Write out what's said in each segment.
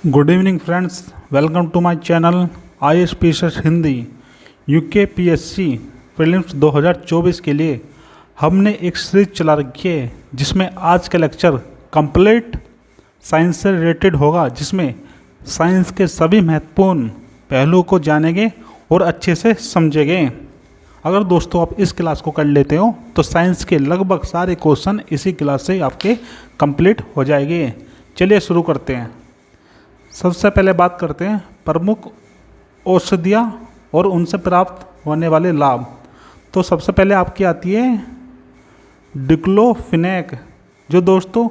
Good evening friends, welcome to my channel ISPSS Hindi. UKPSC prelims 2024 के लिए हमने एक सीरीज चला रखी है जिसमें आज का लेक्चर कंप्लीट साइंस से रिलेटेड होगा, जिसमें साइंस के सभी महत्वपूर्ण पहलुओं को जानेंगे और अच्छे से समझेंगे। अगर दोस्तों आप इस क्लास को कर लेते हो तो साइंस के लगभग सारे क्वेश्चन इसी क्लास से आपके कंप्लीट हो जाएंगे। चलिए शुरू करते हैं। सबसे पहले बात करते हैं प्रमुख औषधियाँ और उनसे प्राप्त होने वाले लाभ। तो सबसे पहले आपकी आती है डिक्लोफिनेक, जो दोस्तों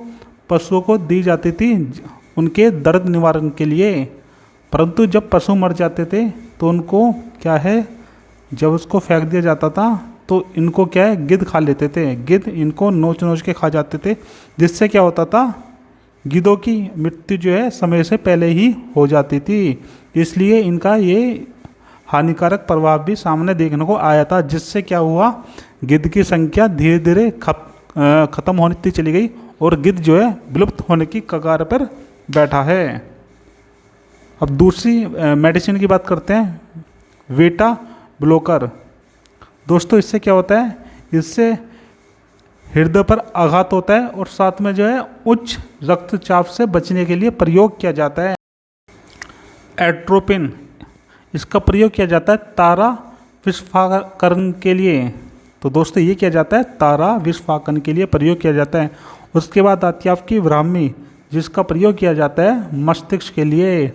पशुओं को दी जाती थी उनके दर्द निवारण के लिए। परंतु जब पशु मर जाते थे तो उनको क्या है, जब उसको फेंक दिया जाता था तो इनको क्या है, गिद्ध खा लेते थे। गिद्ध इनको नोच नोच के खा जाते थे, जिससे क्या होता था, गिद्धों की मृत्यु जो है समय से पहले ही हो जाती थी। इसलिए इनका ये हानिकारक प्रभाव भी सामने देखने को आया था, जिससे क्या हुआ, गिद्ध की संख्या धीरे धीरे खत्म होती चली गई और गिद्ध जो है विलुप्त होने की कगार पर बैठा है। अब दूसरी मेडिसिन की बात करते हैं, बीटा ब्लॉकर। दोस्तों इससे क्या होता है, इससे हृदय पर आघात होता है और साथ में जो है उच्च रक्तचाप से बचने के लिए प्रयोग किया जाता है। एट्रोपिन, इसका प्रयोग किया जाता है तारा विस्फाकरण के लिए। तो दोस्तों ये किया जाता है तारा विस्फाकरण के लिए प्रयोग किया जाता है। उसके बाद आती है आपकी ब्राह्मी, जिसका प्रयोग किया जाता है मस्तिष्क के लिए।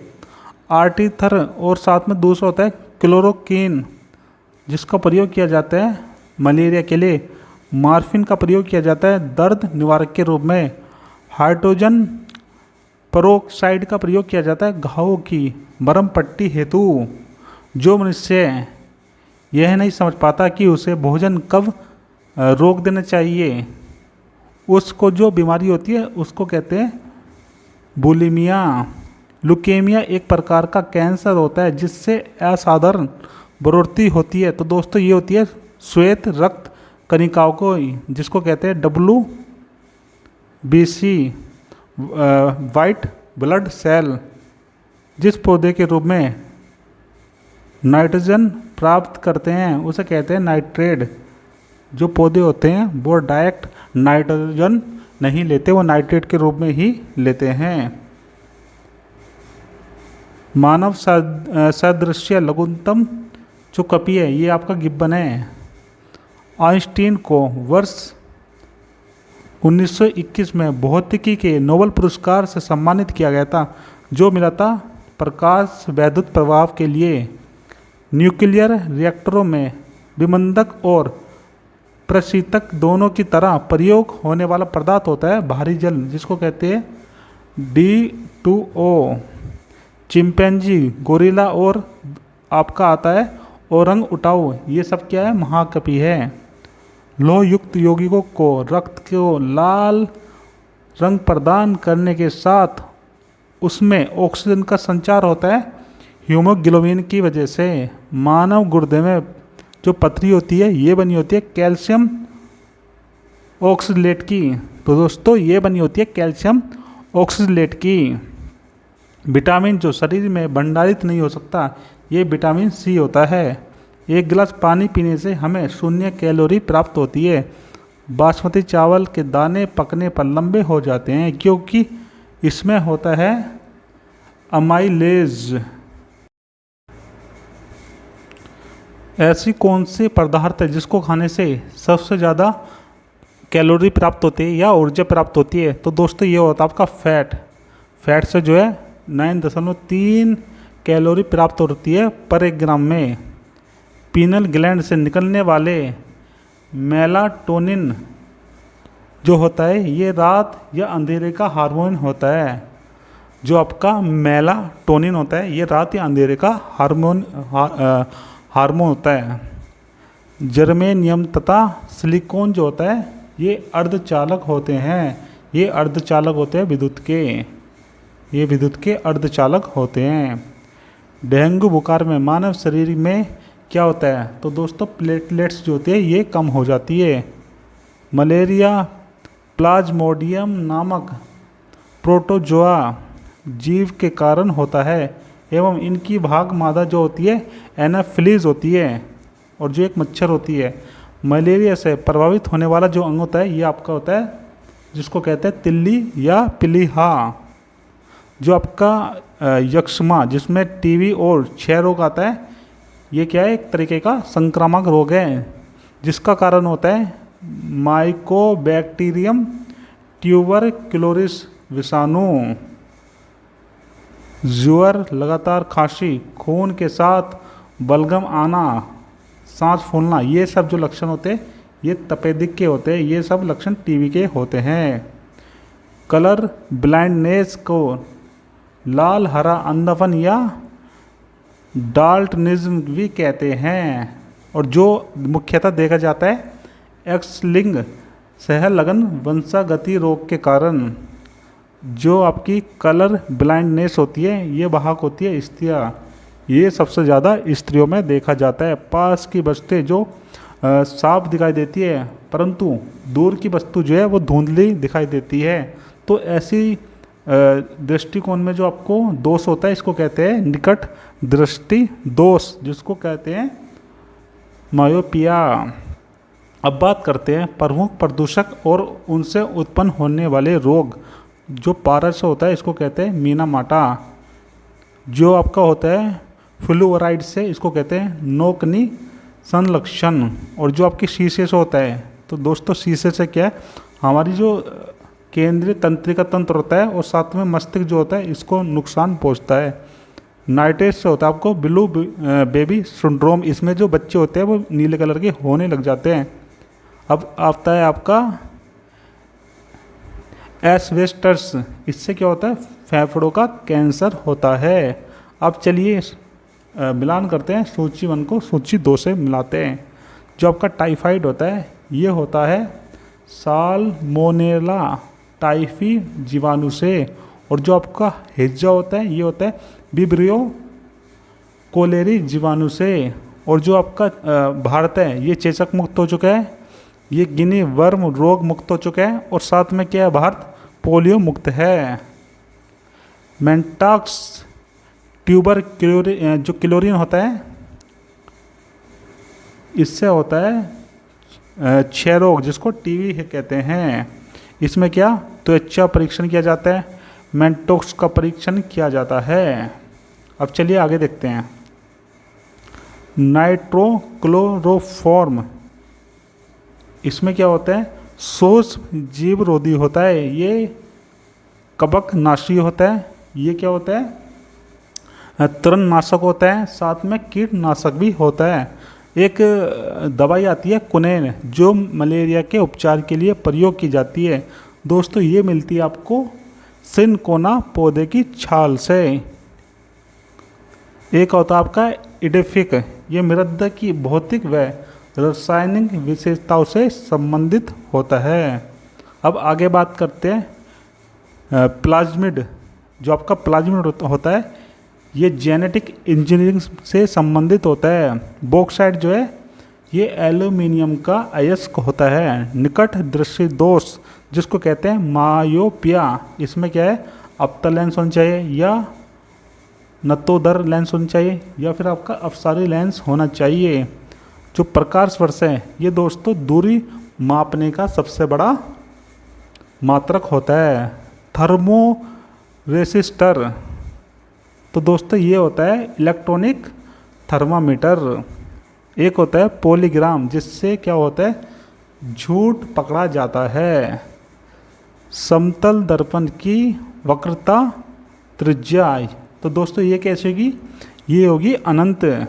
आर्टीथर और साथ में दूसरा होता है क्लोरोक्विन, जिसका प्रयोग किया जाता है मलेरिया के लिए। मॉर्फिन का प्रयोग किया जाता है दर्द निवारक के रूप में। हाइड्रोजन पेरोक्साइड का प्रयोग किया जाता है घावों की मरहम पट्टी हेतु। जो मनुष्य यह नहीं समझ पाता कि उसे भोजन कब रोक देना चाहिए, उसको जो बीमारी होती है उसको कहते हैं बुलिमिया। लुकेमिया एक प्रकार का कैंसर होता है जिससे असाधारण बढ़ोतरी होती है। तो दोस्तों ये होती है श्वेत रक्त कणिकाओं को, जिसको कहते हैं WBC वाइट ब्लड सेल। जिस पौधे के रूप में नाइट्रोजन प्राप्त करते हैं उसे कहते हैं नाइट्रेट। जो पौधे होते हैं वो डायरेक्ट नाइट्रोजन नहीं लेते, वो नाइट्रेट के रूप में ही लेते हैं। मानव सदृश्य लघुत्तम जो कपी है, ये आपका गिब्बन है। आइंस्टीन को वर्ष 1921 में भौतिकी के नोबेल पुरस्कार से सम्मानित किया गया था, जो मिला था प्रकाश वैद्युत प्रभाव के लिए। न्यूक्लियर रिएक्टरों में विमंदक और प्रशीतक दोनों की तरह प्रयोग होने वाला पदार्थ होता है भारी जल, जिसको कहते हैं D2O। चिंपैंजी, गोरिल्ला और आपका आता है ओरंग उटाऊ, ये सब क्या है, महाकपि है। लोह युक्त यौगिकों को रक्त को लाल रंग प्रदान करने के साथ उसमें ऑक्सीजन का संचार होता है हीमोग्लोबिन की वजह से। मानव गुर्दे में जो पथरी होती है ये बनी होती है कैल्शियम ऑक्सलेट की। तो दोस्तों ये बनी होती है कैल्शियम ऑक्सलेट की। विटामिन जो शरीर में भंडारित नहीं हो सकता, ये विटामिन C होता है। एक गिलास पानी पीने से हमें 0 कैलोरी प्राप्त होती है। बासमती चावल के दाने पकने पर लंबे हो जाते हैं क्योंकि इसमें होता है अमाइलेज। ऐसी कौन सी पदार्थ है जिसको खाने से सबसे ज़्यादा कैलोरी प्राप्त होती है या ऊर्जा प्राप्त होती है? तो दोस्तों ये होता है आपका फैट। फैट से जो है 9.3 कैलोरी प्राप्त होती है पर 1 ग्राम में। पीनल ग्लैंड से निकलने वाले मेलाटोनिन जो होता है ये रात या अंधेरे का हार्मोन होता है। जो आपका मेलाटोनिन होता है ये रात या अंधेरे का हार्मोन होता है। जर्मेनियम तथा सिलिकॉन जो होता है ये अर्धचालक होते हैं। ये अर्धचालक होते हैं विद्युत के, ये विद्युत के अर्धचालक होते हैं। डेंगू बुखार में मानव शरीर में क्या होता है? तो दोस्तों प्लेटलेट्स जो होती है ये कम हो जाती है। मलेरिया प्लाज्मोडियम नामक प्रोटोजोआ जीव के कारण होता है एवं इनकी भाग मादा जो होती है एनाफिलीज होती है, और जो एक मच्छर होती है। मलेरिया से प्रभावित होने वाला जो अंग होता है ये आपका होता है जिसको कहते हैं तिल्ली या पिलीहा। जो आपका यक्ष्मा जिसमें टीबी और क्षय रोग आता है, ये क्या है, एक तरीके का संक्रामक रोग है जिसका कारण होता है माइकोबैक्टीरियम ट्यूबरक्लोसिस विषाणु। ज्वर, लगातार खांसी, खून के साथ बलगम आना, सांस फूलना, ये सब जो लक्षण होते हैं ये तपेदिक के होते हैं, ये सब लक्षण टीबी के होते हैं। कलर ब्लाइंडनेस को लाल हरा अंधापन या डाल्टनिज्म भी कहते हैं, और जो मुख्यतः देखा जाता है एक्स लिंग सहलगन वंशागति रोग के कारण। जो आपकी कलर ब्लाइंडनेस होती है ये वाहक होती है स्त्रियाँ, ये सबसे ज़्यादा स्त्रियों में देखा जाता है। पास की वस्तुएं जो साफ दिखाई देती है परंतु दूर की वस्तु जो है वो धुंधली दिखाई देती है, तो ऐसी दृष्टिकोण में जो आपको दोष होता है इसको कहते हैं निकट दृष्टि दोष, जिसको कहते हैं मायोपिया। अब बात करते हैं प्रमुख प्रदूषक और उनसे उत्पन्न होने वाले रोग। जो पारा से होता है इसको कहते हैं मीना माटा। जो आपका होता है फ्लूओराइड से इसको कहते हैं नोकनी संलक्षण। और जो आपकी शीशे से होता है, तो दोस्तों शीशे से क्या है, हमारी जो केंद्रीय तंत्रिका तंत्र होता है और साथ में मस्तिष्क जो होता है इसको नुकसान पहुंचता है। नाइट्रेट से होता है आपको ब्लू बेबी सिंड्रोम, इसमें जो बच्चे होते हैं वो नीले कलर के होने लग जाते हैं। अब आता है आपका एस्बेस्टस, इससे क्या होता है, फेफड़ों का कैंसर होता है। अब चलिए मिलान करते हैं सूची 1 को सूची 2 से मिलाते हैं। जो आपका टाइफाइड होता है ये होता है साल्मोनेला टाइफी जीवाणु से, और जो आपका हिज्जा होता है ये होता है विब्रियो कोलेरी जीवाणु से। और जो आपका भारत है ये चेचक मुक्त हो चुका है, ये गिनी वर्म रोग मुक्त हो चुका है, और साथ में क्या है, भारत पोलियो मुक्त है। मेंटाक्स ट्यूबर जो क्लोरीन होता है इससे होता है क्षय रोग जिसको टीबी कहते हैं। इसमें क्या त्वचा परीक्षण किया जाता है, मेंटोक्स का परीक्षण किया जाता है। अब चलिए आगे देखते हैं। नाइट्रोक्लोरोफॉर्म, इसमें क्या होता है, शोष जीवरोधी होता है, ये कवक नाशी होता है। ये क्या होता है, तृणनाशक होता है, साथ में कीटनाशक भी होता है। एक दवाई आती है कुनेन जो मलेरिया के उपचार के लिए प्रयोग की जाती है। दोस्तों ये मिलती है आपको सिनकोना पौधे की छाल से। एक होता है आपका इडेफिक, ये मृदा की भौतिक व रासायनिक विशेषताओं से संबंधित होता है। अब आगे बात करते हैं प्लाज्मिड। जो आपका प्लाज्मिड होता है ये जेनेटिक इंजीनियरिंग से संबंधित होता है। बॉक्साइट जो है ये एल्यूमिनियम का अयस्क होता है। निकट दृष्टि दोष जिसको कहते हैं मायोपिया, इसमें क्या है, अवतल लेंस होना चाहिए या नतोदर लेंस होना चाहिए या फिर आपका अपसारी लेंस होना चाहिए। जो प्रकाश वर्ष है ये दोस्तों दूरी मापने का सबसे बड़ा मात्रक होता है। थर्मो रेसिस्टर, तो दोस्तों ये होता है इलेक्ट्रॉनिक थर्मामीटर। एक होता है पॉलीग्राम जिससे क्या होता है झूठ पकड़ा जाता है। समतल दर्पण की वक्रता त्रिज्या, तो दोस्तों ये कैसे होगी, ये होगी अनंत।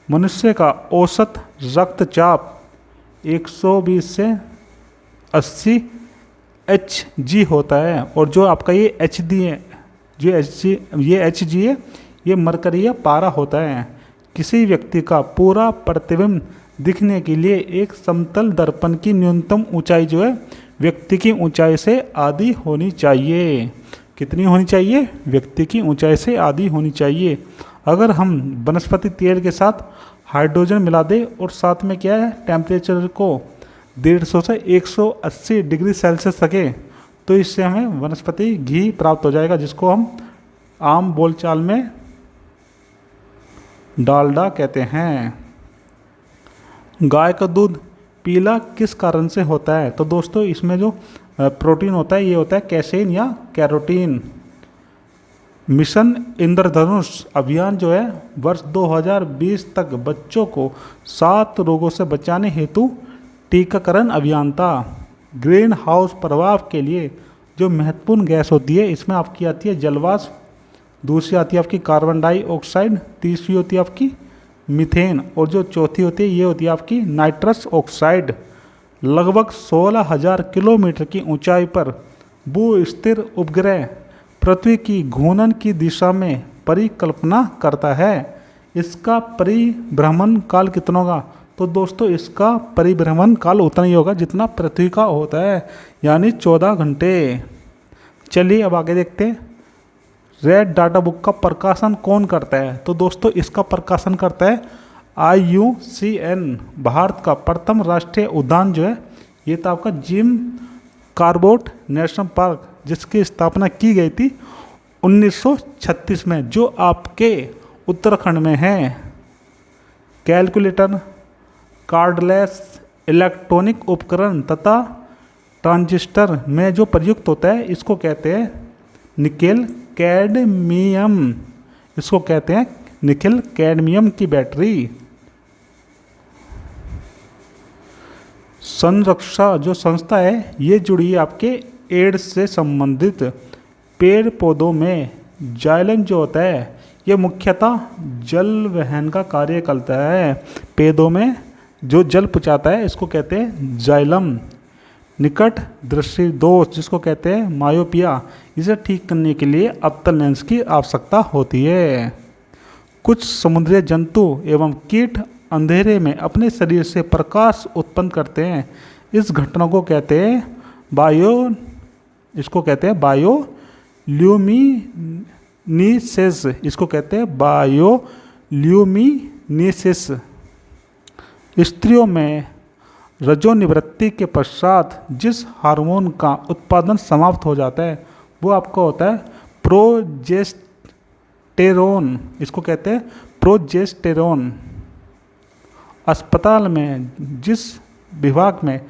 मनुष्य का औसत रक्तचाप 120 से 80 Hg होता है, और जो आपका ये HD है, जो Hg है ये मरकरीय पारा होता है। किसी व्यक्ति का पूरा प्रतिबिंब दिखने के लिए एक समतल दर्पण की न्यूनतम ऊंचाई जो है व्यक्ति की ऊंचाई से आधी होनी चाहिए। कितनी होनी चाहिए, व्यक्ति की ऊंचाई से आधी होनी चाहिए। अगर हम वनस्पति तेल के साथ हाइड्रोजन मिला दें और साथ में क्या है टेम्परेचर को 150 से 180 डिग्री सेल्सियस रखें तो इससे हमें वनस्पति घी प्राप्त हो जाएगा, जिसको हम आम बोलचाल में डालडा कहते हैं। गाय का दूध पीला किस कारण से होता है? तो दोस्तों इसमें जो प्रोटीन होता है ये होता है कैसेइन या कैरोटीन। मिशन इंद्रधनुष अभियान जो है वर्ष 2020 तक बच्चों को 7 रोगों से बचाने हेतु टीकाकरण अभियान था। ग्रीन हाउस प्रभाव के लिए जो महत्वपूर्ण गैस होती है, इसमें आपकी आती है जलवाष्प, दूसरी आती है आपकी कार्बन डाइऑक्साइड, तीसरी होती है आपकी मीथेन, और जो चौथी होती है ये होती है आपकी नाइट्रस ऑक्साइड। लगभग 16,000 किलोमीटर की ऊंचाई पर भू स्थिर उपग्रह पृथ्वी की घूर्णन की दिशा में परिकल्पना करता है। इसका परिभ्रमण काल कितना होगा? तो दोस्तों इसका परिभ्रमण काल उतना ही होगा जितना पृथ्वी का होता है, यानी 14 घंटे। चलिए अब आगे देखते हैं। रेड डाटा बुक का प्रकाशन कौन करता है? तो दोस्तों इसका प्रकाशन करता है IUCN। भारत का प्रथम राष्ट्रीय उद्यान जो है ये था आपका जिम कॉर्बेट नेशनल पार्क, जिसकी स्थापना की गई थी 1936 में, जो आपके उत्तराखंड में है। कैलकुलेटर, कार्डलेस इलेक्ट्रॉनिक उपकरण तथा ट्रांजिस्टर में जो प्रयुक्त होता है इसको कहते हैं निकेल कैडमियम। इसको कहते हैं निकेल कैडमियम की बैटरी। संरक्षा जो संस्था है ये जुड़ी है आपके एड्स से संबंधित। पेड़ पौधों में जाइलम जो होता है ये मुख्यतः जल वहन का कार्य करता है। पेड़ों में जो जल पहुँचाता है इसको कहते हैं जाइलम। निकट दृष्टि दोष जिसको कहते हैं मायोपिया, इसे ठीक करने के लिए अवतल लेंस की आवश्यकता होती है। कुछ समुद्री जंतु एवं कीट अंधेरे में अपने शरीर से प्रकाश उत्पन्न करते हैं। इस घटना को कहते हैं इसको कहते हैं बायोल्यूमिनेसेंस। इसको कहते हैं बायोल्यूमिनेसेंस। स्त्रियों में रजोनिवृत्ति के पश्चात जिस हार्मोन का उत्पादन समाप्त हो जाता है वो आपका होता है प्रोजेस्टेरोन। इसको कहते हैं प्रोजेस्टेरोन। अस्पताल में जिस विभाग में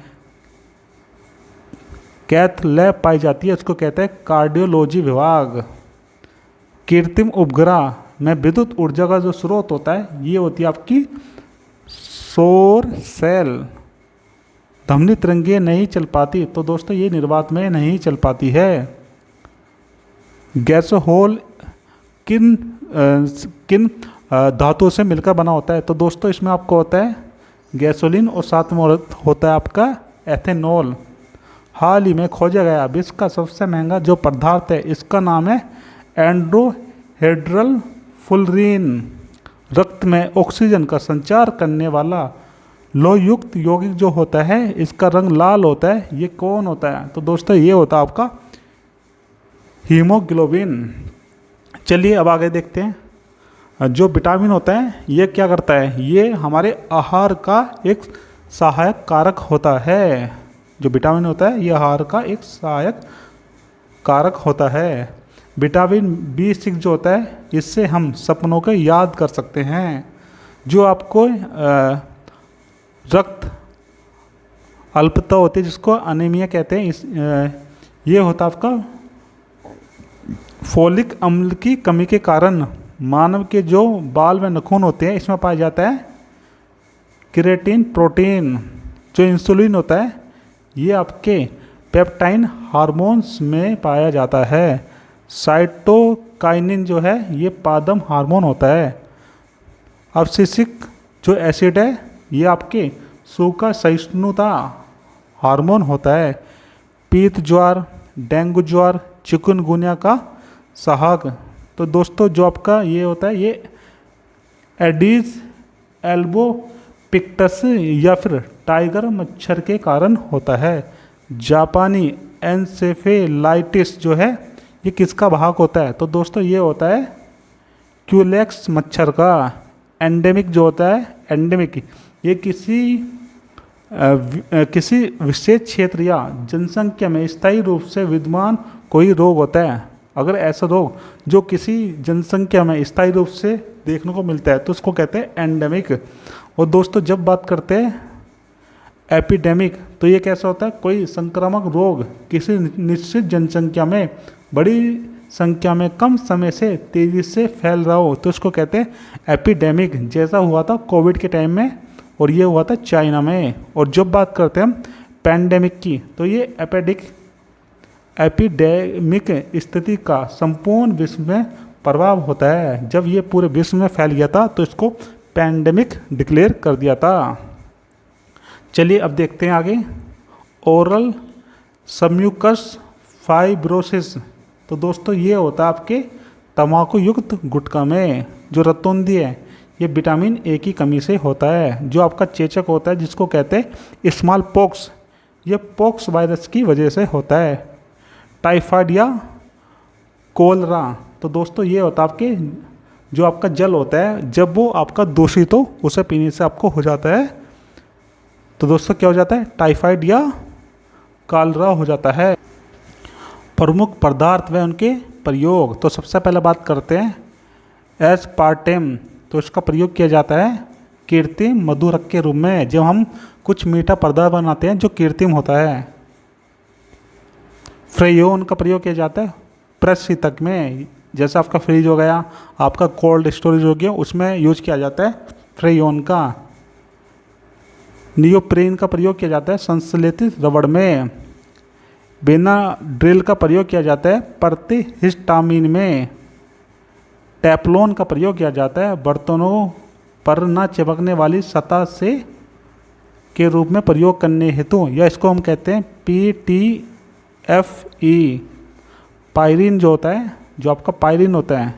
कैथ लैब पाई जाती है उसको कहते हैं कार्डियोलॉजी विभाग। कृत्रिम उपग्रह में विद्युत ऊर्जा का जो स्रोत होता है ये होती है आपकी सौर सेल। धमनी तरंगे नहीं चल पाती, तो दोस्तों ये निर्वात में नहीं चल पाती है। गैसोहोल किन धातुओं से मिलकर बना होता है? तो दोस्तों इसमें आपको होता है गैसोलीन और साथ में होता है आपका एथेनॉल। हाल ही में खोजा गया विश्व का सबसे महंगा जो पदार्थ है इसका नाम है एंड्रोहेड्रल फुलरीन। रक्त में ऑक्सीजन का संचार करने वाला लोहयुक्त यौगिक जो होता है इसका रंग लाल होता है, ये कौन होता है? तो दोस्तों ये होता है आपका हीमोग्लोबिन। चलिए अब आगे देखते हैं। जो विटामिन होता है ये क्या करता है? ये हमारे आहार का एक सहायक कारक होता है। जो विटामिन होता है ये आहार का एक सहायक कारक होता है। विटामिन B6 जो होता है इससे हम सपनों को याद कर सकते हैं। जो आपको रक्त अल्पता होती है जिसको अनीमिया कहते हैं, ये होता है आपका फोलिक अम्ल की कमी के कारण मानव के जो बाल में नाखून होते हैं इसमें पाया जाता है केराटिन प्रोटीन। जो इंसुलिन होता है ये आपके पेप्टाइन हार्मोन्स में पाया जाता है। साइटोकाइनिन जो है ये पादप हार्मोन होता है। अवशिष्ट जो एसिड है ये आपके सूखा सहिष्णुता हार्मोन होता है। पीत ज्वार, डेंगू ज्वार, चिकनगुनिया का सहायक। तो दोस्तों जो आपका ये होता है ये एडीज एल्बोपिक्टस या फिर टाइगर मच्छर के कारण होता है। जापानी एन्सेफेलाइटिस जो है ये किसका भाग होता है? तो दोस्तों ये होता है क्यूलेक्स मच्छर का। एंडेमिक जो होता है एंडेमिक ये किसी किसी विशेष क्षेत्र या जनसंख्या में स्थायी रूप से विद्यमान कोई रोग होता है। अगर ऐसा रोग जो किसी जनसंख्या में स्थायी रूप से देखने को मिलता है तो उसको कहते हैं एंडेमिक। और दोस्तों जब बात करते हैं एपिडेमिक तो ये कैसा होता है, कोई संक्रामक रोग किसी निश्चित जनसंख्या में बड़ी संख्या में कम समय से तेज़ी से फैल रहा हो तो उसको कहते हैं एपिडेमिक, जैसा हुआ था कोविड के टाइम में और ये हुआ था चाइना में। और जब बात करते हैं हम पैंडेमिक की तो ये एपिडेमिक स्थिति का संपूर्ण विश्व में प्रभाव होता है। जब ये पूरे विश्व में फैल गया था तो इसको पैंडेमिक डिक्लेयर कर दिया था। चलिए अब देखते हैं आगे, ओरल सबम्यूकस फाइब्रोसिस। तो दोस्तों ये होता है आपके तंबाकू युक्त गुटखा में जो रतौंधी है, ये विटामिन ए की कमी से होता है। जो आपका चेचक होता है जिसको कहते हैं स्मॉल पॉक्स, ये पॉक्स वायरस की वजह से होता है। टाइफाइड या कोलरा, तो दोस्तों ये होता है आपके जो आपका जल होता है जब वो आपका दूषित हो उसे पीने से आपको हो जाता है तो दोस्तों क्या हो जाता है, टाइफाइड या कॉलरा हो जाता है। प्रमुख पदार्थ व उनके प्रयोग, तो सबसे पहले बात करते हैं एस्पार्टेम। तो इसका प्रयोग किया जाता है कृत्रिम मधुरक के रूप में जब हम कुछ मीठा पदार्थ बनाते हैं जो कृत्रिम होता है। फ्रेयोन का प्रयोग किया जाता है प्रशीतक में, जैसे आपका फ्रिज हो गया, आपका कोल्ड स्टोरेज हो गया, उसमें यूज किया जाता है फ्रेयोन का। नियोप्रीन का प्रयोग किया जाता है संश्लेषित रबड़ में। बेनाड्रिल का प्रयोग किया जाता है प्रतिहिस्टामीन में। टेफ्लॉन का प्रयोग किया जाता है बर्तनों पर न चिपकने वाली सतह से के रूप में प्रयोग करने हेतु, या इसको हम कहते हैं PTFE। पायरीन जो होता है, जो आपका पायरीन होता है,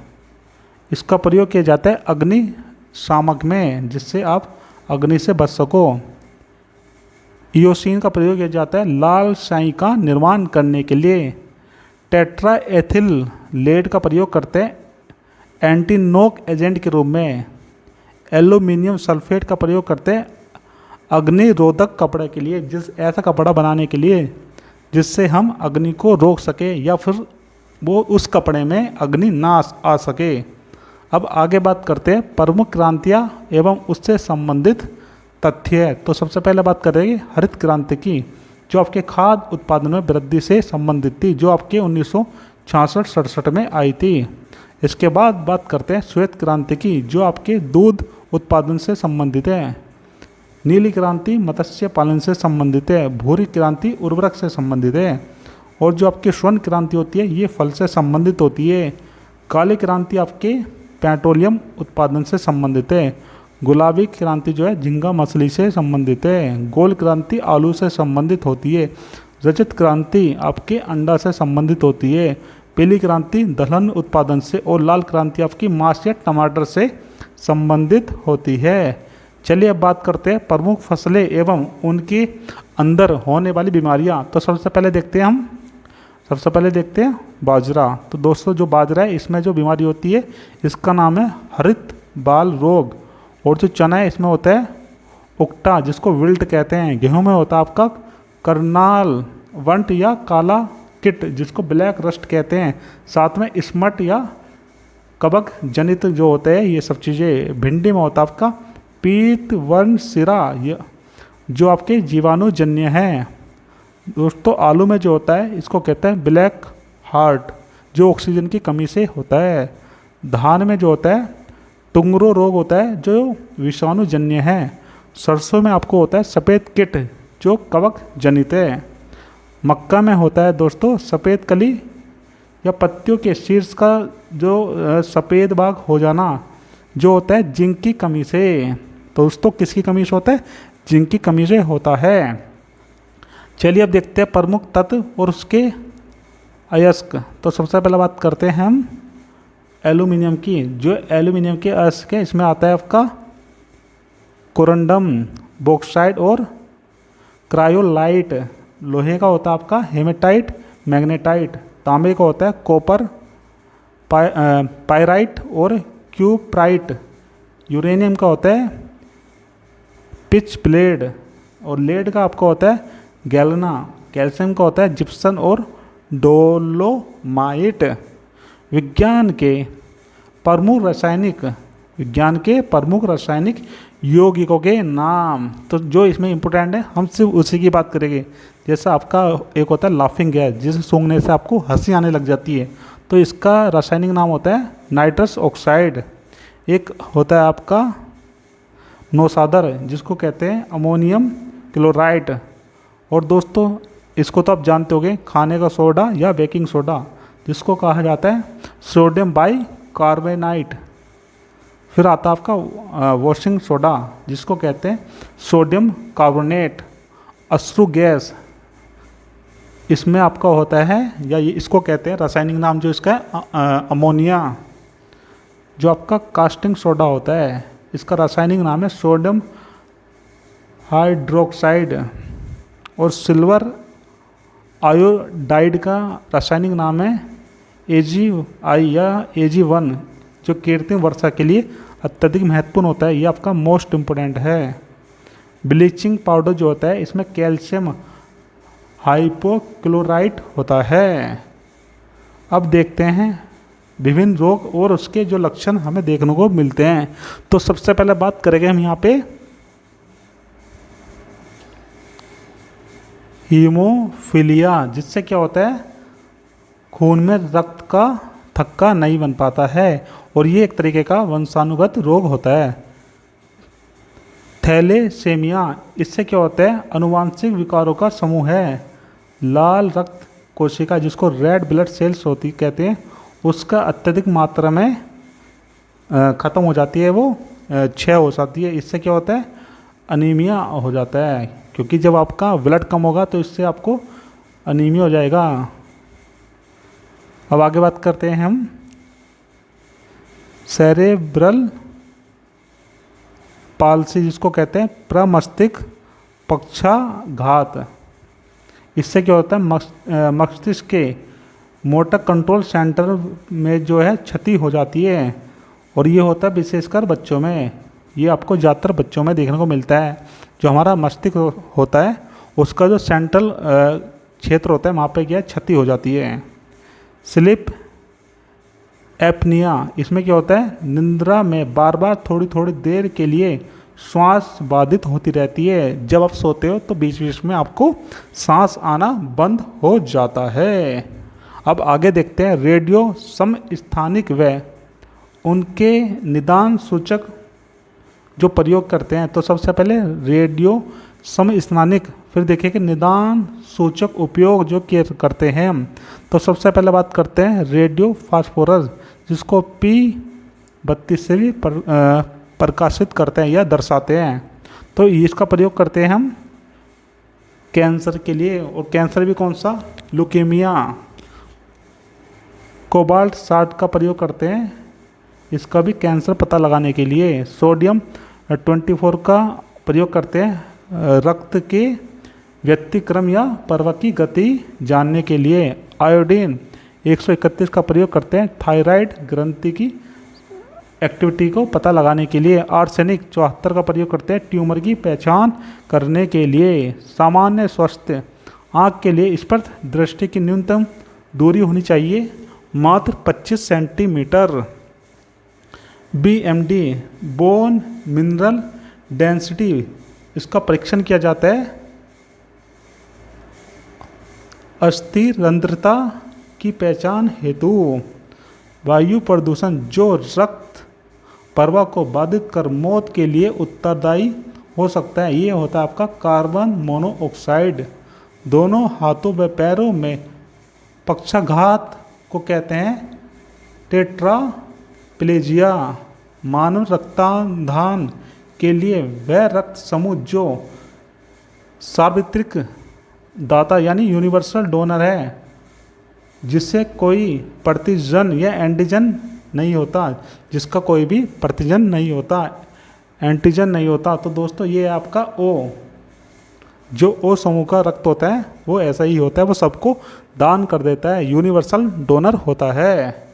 इसका प्रयोग किया जाता है अग्निशामक में जिससे आप अग्नि से बच सको। इयोसिन का प्रयोग किया जाता है लाल स्याही का निर्माण करने के लिए। टेट्रा एथिल लेड का प्रयोग करते हैं एंटीनोक एजेंट के रूप में। एल्यूमिनियम सल्फेट का प्रयोग करते हैं अग्निरोधक कपड़े के लिए, ऐसा कपड़ा बनाने के लिए जिससे हम अग्नि को रोक सके या फिर वो उस कपड़े में अग्नि ना आ सके। अब आगे बात करते हैं प्रमुख क्रांतियाँ एवं उससे संबंधित तथ्य। तो सबसे पहले बात करेंगे हरित क्रांति की जो आपके खाद्य उत्पादन में वृद्धि से संबंधित थी, जो आपके 1966-67 में आई थी। इसके बाद बात करते हैं श्वेत क्रांति की जो आपके दूध उत्पादन से संबंधित है। नीली क्रांति मत्स्य पालन से संबंधित है। भूरी क्रांति उर्वरक से संबंधित है। और जो आपकी स्वर्ण क्रांति होती है ये फल से संबंधित होती है। काली क्रांति आपके पेट्रोलियम उत्पादन से संबंधित है। गुलाबी क्रांति जो है झींगा मछली से संबंधित है। गोल क्रांति आलू से संबंधित होती है। रजत क्रांति आपके अंडा से संबंधित होती है। पीली क्रांति दलहन उत्पादन से और लाल क्रांति आपकी मांस या टमाटर से संबंधित होती है। चलिए अब बात करते हैं प्रमुख फसलें एवं उनके अंदर होने वाली बीमारियां। तो सबसे पहले देखते हैं बाजरा। तो दोस्तों जो बाजरा है इसमें जो बीमारी होती है इसका नाम है हरित बाल रोग। और जो चना है इसमें होता है उकटा जिसको विल्ट कहते हैं। गेहूं में होता है आपका करनाल वंट या काला किट जिसको ब्लैक रस्ट कहते हैं। साथ में स्मट या कबक जनित जो होते हैं ये सब चीज़ें। भिंडी में होता है आपका पीत वर्ण सिरा जो आपके जीवाणुजन्य हैं। दोस्तों आलू में जो होता है इसको कहते हैं ब्लैक हार्ट जो ऑक्सीजन की कमी से होता है। धान में जो होता है टुंगरो रोग होता है जो विषाणुजन्य है। सरसों में आपको होता है सफ़ेद किट जो कवक जनित है। मक्का में होता है दोस्तों सफ़ेद कली या पत्तियों के शीर्ष का जो सफ़ेद भाग हो जाना जो होता है जिंक की कमी से। तो दोस्तों किसकी कमी से होता है, जिंक की कमी से होता है। चलिए अब देखते हैं प्रमुख तत्व और उसके अयस्क। तो सबसे पहले बात करते हैं हम एल्यूमिनियम की। जो एल्यूमिनियम के अयस्क है इसमें आता है आपका कोरंडम, बॉक्साइट और क्रायोलाइट। लोहे का होता है आपका हेमेटाइट, मैग्नेटाइट। तांबे का होता है कॉपर, पायराइट और क्यूप्राइट। यूरेनियम का होता है पिच ब्लेड। और लेड का आपका होता है गैलेना, कैल्शियम का होता है जिप्सन और डोलोमाइट। विज्ञान के प्रमुख रासायनिक विज्ञान के प्रमुख रासायनिक यौगिकों के नाम, तो जो इसमें इम्पोर्टेंट है हम सिर्फ उसी की बात करेंगे। जैसे आपका एक होता है लाफिंग गैस, जिसे सूंघने से आपको हंसी आने लग जाती है, तो इसका रासायनिक नाम होता है नाइट्रस ऑक्साइड। एक होता है आपका नौसादर, जिसको कहते हैं अमोनियम क्लोराइड। और दोस्तों इसको तो आप जानते होंगे, खाने का सोडा या बेकिंग सोडा, जिसको कहा जाता है सोडियम बाइकार्बोनेट। फिर आता है आपका वॉशिंग सोडा, जिसको कहते हैं सोडियम कार्बोनेट। अश्रु गैस, इसमें आपका होता है, या ये इसको कहते हैं रासायनिक नाम जो इसका है अमोनिया। जो आपका कास्टिंग सोडा होता है, इसका रासायनिक नाम है सोडियम हाइड्रोक्साइड। और सिल्वर आयोडाइड का रासायनिक नाम है AgI या Ag1, जो कृत्रिम वर्षा के लिए अत्यधिक महत्वपूर्ण होता है। ये आपका मोस्ट इम्पोर्टेंट है। ब्लीचिंग पाउडर जो होता है, इसमें कैल्शियम हाइपोक्लोराइट होता है। अब देखते हैं विभिन्न रोग और उसके जो लक्षण हमें देखने को मिलते हैं। तो सबसे पहले बात करेंगे हम यहाँ पे हीमोफीलिया, जिससे क्या होता है खून में रक्त का थक्का नहीं बन पाता है, और ये एक तरीके का वंशानुगत रोग होता है। थैलेसेमिया, इससे क्या होता है अनुवांशिक विकारों का समूह है। लाल रक्त कोशिका, जिसको रेड ब्लड सेल्स होती कहते हैं, उसका अत्यधिक मात्रा में ख़त्म हो जाती है, वो क्षय हो जाती है। इससे क्या होता है अनीमिया हो जाता है, क्योंकि जब आपका ब्लड कम होगा तो इससे आपको अनीमिया हो जाएगा। अब आगे बात करते हैं हम सेरेब्रल पाल्सी, जिसको कहते हैं प्रमस्तिष्क पक्षाघात। इससे क्या होता है मस्तिष्क के मोटर कंट्रोल सेंटर में जो है क्षति हो जाती है, और ये होता है विशेषकर बच्चों में। ये आपको ज़्यादातर बच्चों में देखने को मिलता है। जो हमारा मस्तिष्क होता है, उसका जो सेंट्रल क्षेत्र होता है, वहाँ पे क्या क्षति हो जाती है। स्लीप एपनिया, इसमें क्या होता है निद्रा में बार बार थोड़ी थोड़ी देर के लिए श्वास बाधित होती रहती है। जब आप सोते हो तो बीच बीच में आपको सांस आना बंद हो जाता है। अब आगे देखते हैं रेडियो समस्थानिक व उनके निदान सूचक जो प्रयोग करते हैं। तो सबसे पहले रेडियो समस्थानिक, फिर देखिए कि निदान सूचक उपयोग जो करते हैं हम। तो सबसे पहले बात करते हैं रेडियो फास्फोरस, जिसको P32 से भी प्रकाशित करते हैं या दर्शाते हैं। तो इसका प्रयोग करते हैं हम कैंसर के लिए, और कैंसर भी कौन सा लुकेमिया। कोबाल्ट 60 का प्रयोग करते हैं, इसका भी कैंसर पता लगाने के लिए। सोडियम 24 का प्रयोग करते हैं रक्त के व्यतिक्रम या प्रवाह की गति जानने के लिए। आयोडीन 131 का प्रयोग करते हैं थायराइड ग्रंथि की एक्टिविटी को पता लगाने के लिए। आर्सेनिक 74 का प्रयोग करते हैं ट्यूमर की पहचान करने के लिए। सामान्य स्वस्थ आँख के लिए स्पर्श दृष्टि की न्यूनतम दूरी होनी चाहिए मात्र 25 centimetre. BMD bone mineral density, इसका परीक्षण किया जाता है अस्थिर रंध्रता की पहचान हेतु। वायु प्रदूषण जो रक्त प्रवाह को बाधित कर मौत के लिए उत्तरदायी हो सकता है, ये होता है आपका कार्बन मोनोऑक्साइड। दोनों हाथों व पैरों में पक्षाघात को कहते हैं टेट्राप्लेजिया। मानव रक्तदान के लिए वह रक्त समूह जो सार्वत्रिक दाता यानी यूनिवर्सल डोनर है, जिससे कोई प्रतिजन या एंटीजन नहीं होता, जिसका कोई भी प्रतिजन नहीं होता, एंटीजन नहीं होता। तो दोस्तों ये आपका O, जो O समूह का रक्त होता है वो ऐसा ही होता है, वो सबको दान कर देता है, यूनिवर्सल डोनर होता है।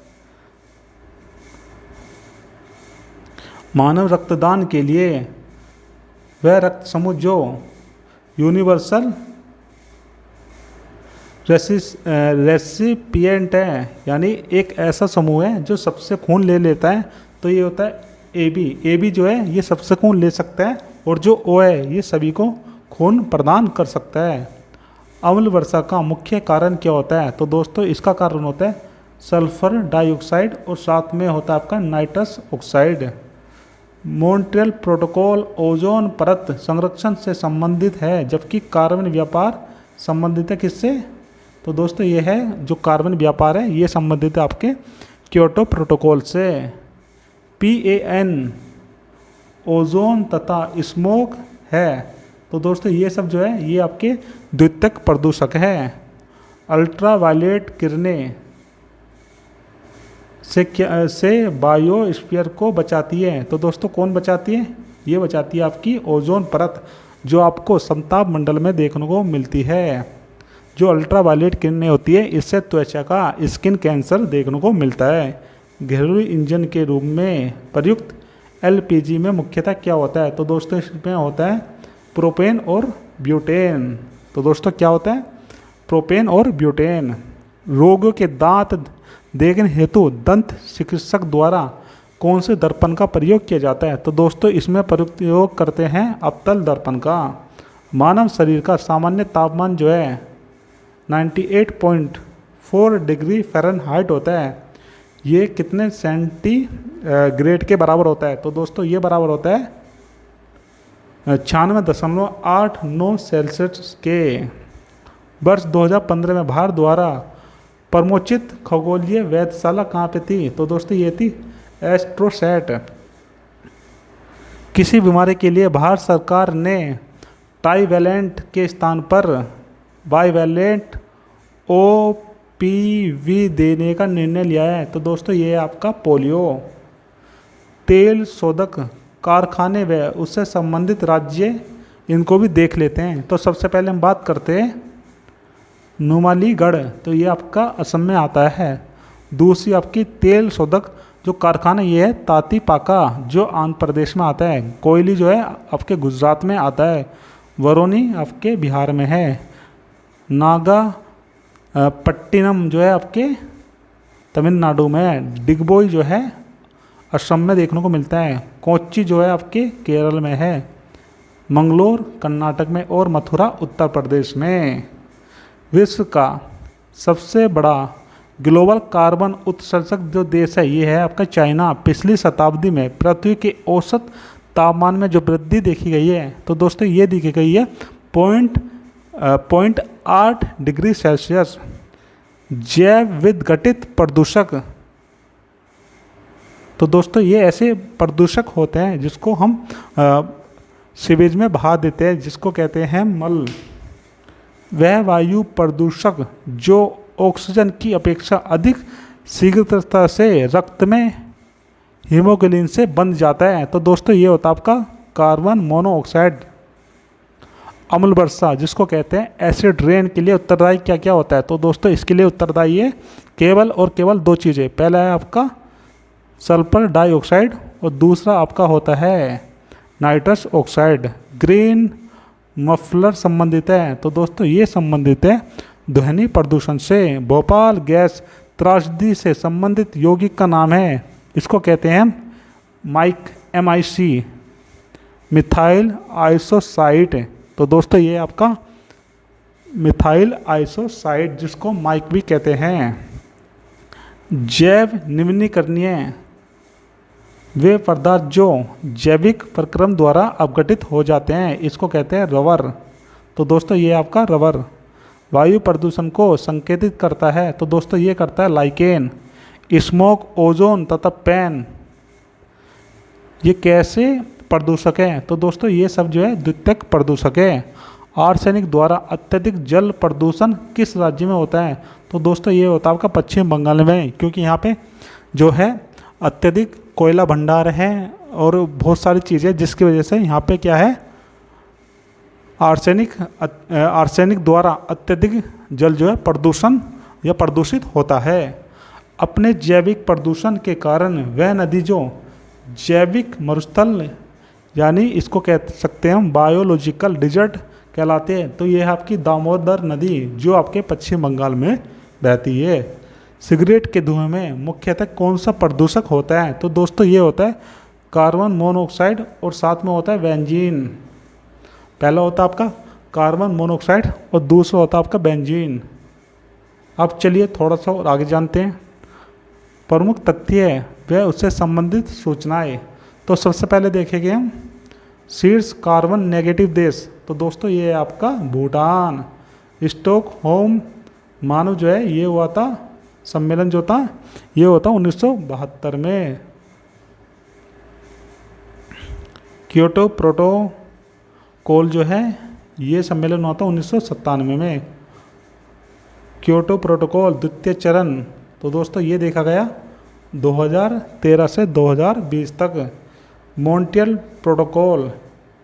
मानव रक्तदान के लिए वह रक्त समूह जो यूनिवर्सल रेसिपिएंट है, यानी एक ऐसा समूह है जो सबसे खून ले लेता है। तो ये होता है ए बी जो है ये सबसे खून ले सकता है, और जो ओ है ये सभी को खून प्रदान कर सकता है। अम्ल वर्षा का मुख्य कारण क्या होता है? तो दोस्तों इसका कारण होता है सल्फर डाइऑक्साइड, और साथ में होता है आपका nitrous oxide. Montreal protocol ozone परत संरक्षण से संबंधित है, जबकि कार्बन व्यापार संबंधित है किससे? तो दोस्तों ये है जो कार्बन व्यापार है ये संबंधित है आपके क्योटो प्रोटोकॉल से। PAN ओजोन तथा स्मोक है। तो दोस्तों ये सब जो है ये आपके द्वितीयक प्रदूषक है। अल्ट्रावायलेट किरणें से बायोस्फीयर को बचाती है। तो दोस्तों कौन बचाती है? ये बचाती है आपकी ओजोन परत, जो आपको समताप मंडल में देखने को मिलती है। जो अल्ट्रावायलेट किरणें होती है इससे त्वचा का स्किन कैंसर देखने को मिलता है। घरेलू इंजन के रूप में प्रयुक्त LPG में मुख्यतः क्या होता है? तो दोस्तों इसमें होता है प्रोपेन और ब्यूटेन। तो दोस्तों क्या होता है? प्रोपेन और ब्यूटेन। रोगियों के दांत देखने हेतु दंत चिकित्सक द्वारा कौन से दर्पण का प्रयोग किया जाता है? तो दोस्तों इसमें प्रयोग करते हैं अवतल दर्पण का। मानव शरीर का सामान्य तापमान जो है 98.4 डिग्री फ़ारेनहाइट होता है। ये कितने सेंटीग्रेड के बराबर होता है? तो दोस्तों ये बराबर होता है 96.89 सेल्सियस के। वर्ष 2015 में भारत द्वारा प्रमोचित खगोलीय वेधशाला कहाँ पे थी? तो दोस्तों ये थी एस्ट्रोसैट। किसी बीमारी के लिए भारत सरकार ने ट्राइवैलेंट के स्थान पर बाइवैलेंट OPV देने का निर्णय लिया है। तो दोस्तों ये है आपका पोलियो। तेल शोधक कारखाने व उससे संबंधित राज्य इनको भी देख लेते हैं। तो सबसे पहले हम बात करते हैं नुमालीगढ़, तो ये आपका असम में आता है। दूसरी आपकी तेल शोधक जो कारखाना ये है तातीपाका, जो आंध्र प्रदेश में आता है। कोयली जो है आपके गुजरात में आता है। वरोनी आपके बिहार में है। नागा पट्टिनम जो है आपके तमिलनाडु में। डिगबोई जो है असम में देखने को मिलता है। कोच्चि जो है आपके केरल में है। मंगलोर कर्नाटक में, और मथुरा उत्तर प्रदेश में। विश्व का सबसे बड़ा ग्लोबल कार्बन उत्सर्जक जो देश है ये है आपका चाइना। पिछली शताब्दी में पृथ्वी के औसत तापमान में जो वृद्धि देखी गई है, तो दोस्तों ये देखी गई है 0.8 डिग्री सेल्सियस। जैव विघटित प्रदूषक, तो दोस्तों ये ऐसे प्रदूषक होते हैं जिसको हम सीवेज में बहा देते हैं, जिसको कहते हैं मल। वह वायु प्रदूषक जो ऑक्सीजन की अपेक्षा अधिक शीघ्रता से रक्त में हीमोग्लोबिन से बंध जाता है। तो दोस्तों ये होता है आपका कार्बन मोनोऑक्साइड। अम्ल वर्षा जिसको कहते हैं एसिड रेन के लिए उत्तरदायी क्या क्या होता है? तो दोस्तों इसके लिए उत्तरदायी है केवल और केवल दो चीज़ें। पहला है आपका सल्फर डाइऑक्साइड, और दूसरा आपका होता है नाइट्रस ऑक्साइड। ग्रीन मफलर संबंधित है, तो दोस्तों ये संबंधित है ध्वनि प्रदूषण से। भोपाल गैस त्रासदी से संबंधित यौगिक का नाम है, इसको कहते हैं MIC मिथाइल आइसोसाइट। तो दोस्तों ये आपका मिथाइल आइसोसाइट जिसको माइक भी कहते हैं। जैव निम्नीकरणीय वे पदार्थ जो जैविक प्रक्रम द्वारा अपघटित हो जाते हैं, इसको कहते हैं रबर। तो दोस्तों ये आपका रबर वायु प्रदूषण को संकेतित करता है, तो दोस्तों ये करता है लाइकेन। स्मोक, ओजोन तथा पैन ये कैसे प्रदूषक हैं? तो दोस्तों ये सब जो है द्वितीयक प्रदूषक है। आर्सेनिक द्वारा अत्यधिक जल प्रदूषण किस राज्य में होता है? तो दोस्तों ये होता है आपका पश्चिम बंगाल में, क्योंकि यहाँ पे जो है अत्यधिक कोयला भंडार है और बहुत सारी चीज़ें, जिसकी वजह से यहाँ पे क्या है आर्सेनिक द्वारा अत्यधिक जल जो है प्रदूषण या प्रदूषित होता है। अपने जैविक प्रदूषण के कारण वह नदी जो जैविक मरुस्थल यानी इसको कह सकते हैं हम बायोलॉजिकल डिजर्ट कहलाते हैं? तो ये है आपकी दामोदर नदी, जो आपके पश्चिम बंगाल में बहती है। सिगरेट के धुएं में मुख्यतः कौन सा प्रदूषक होता है? तो दोस्तों ये होता है कार्बन मोनोऑक्साइड और साथ में होता है बेंजीन। पहला होता है आपका कार्बन मोनोऑक्साइड और दूसरा होता है आपका बेंजीन। अब चलिए थोड़ा सा और आगे जानते हैं। प्रमुख तथ्य व उससे संबंधित सूचनाएं। तो सबसे पहले देखेंगे हम शीर्ष कार्बन नेगेटिव देश। तो दोस्तों ये है आपका भूटान। स्टॉकहोम मानव जो है ये हुआ था सम्मेलन जो था ये होता 1972 में। क्योटो प्रोटोकॉल जो है ये सम्मेलन हुआ था 1997 में। क्योटो प्रोटोकॉल द्वितीय चरण तो दोस्तों ये देखा गया 2013 से 2020 तक। मॉन्ट्रियल प्रोटोकॉल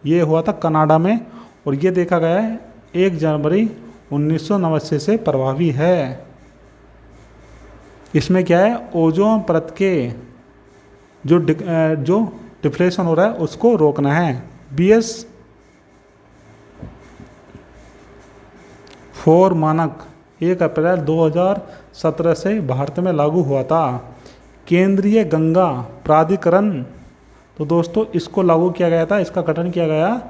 ये हुआ था कनाडा में और ये देखा गया है 1 जनवरी 1989 से प्रभावी है। इसमें क्या है ओजोन परत के जो डिफ्लेशन हो रहा है उसको रोकना है। BS4 मानक 1 अप्रैल 2017 से भारत में लागू हुआ था। केंद्रीय गंगा प्राधिकरण तो दोस्तों इसको लागू किया गया था, इसका गठन किया गया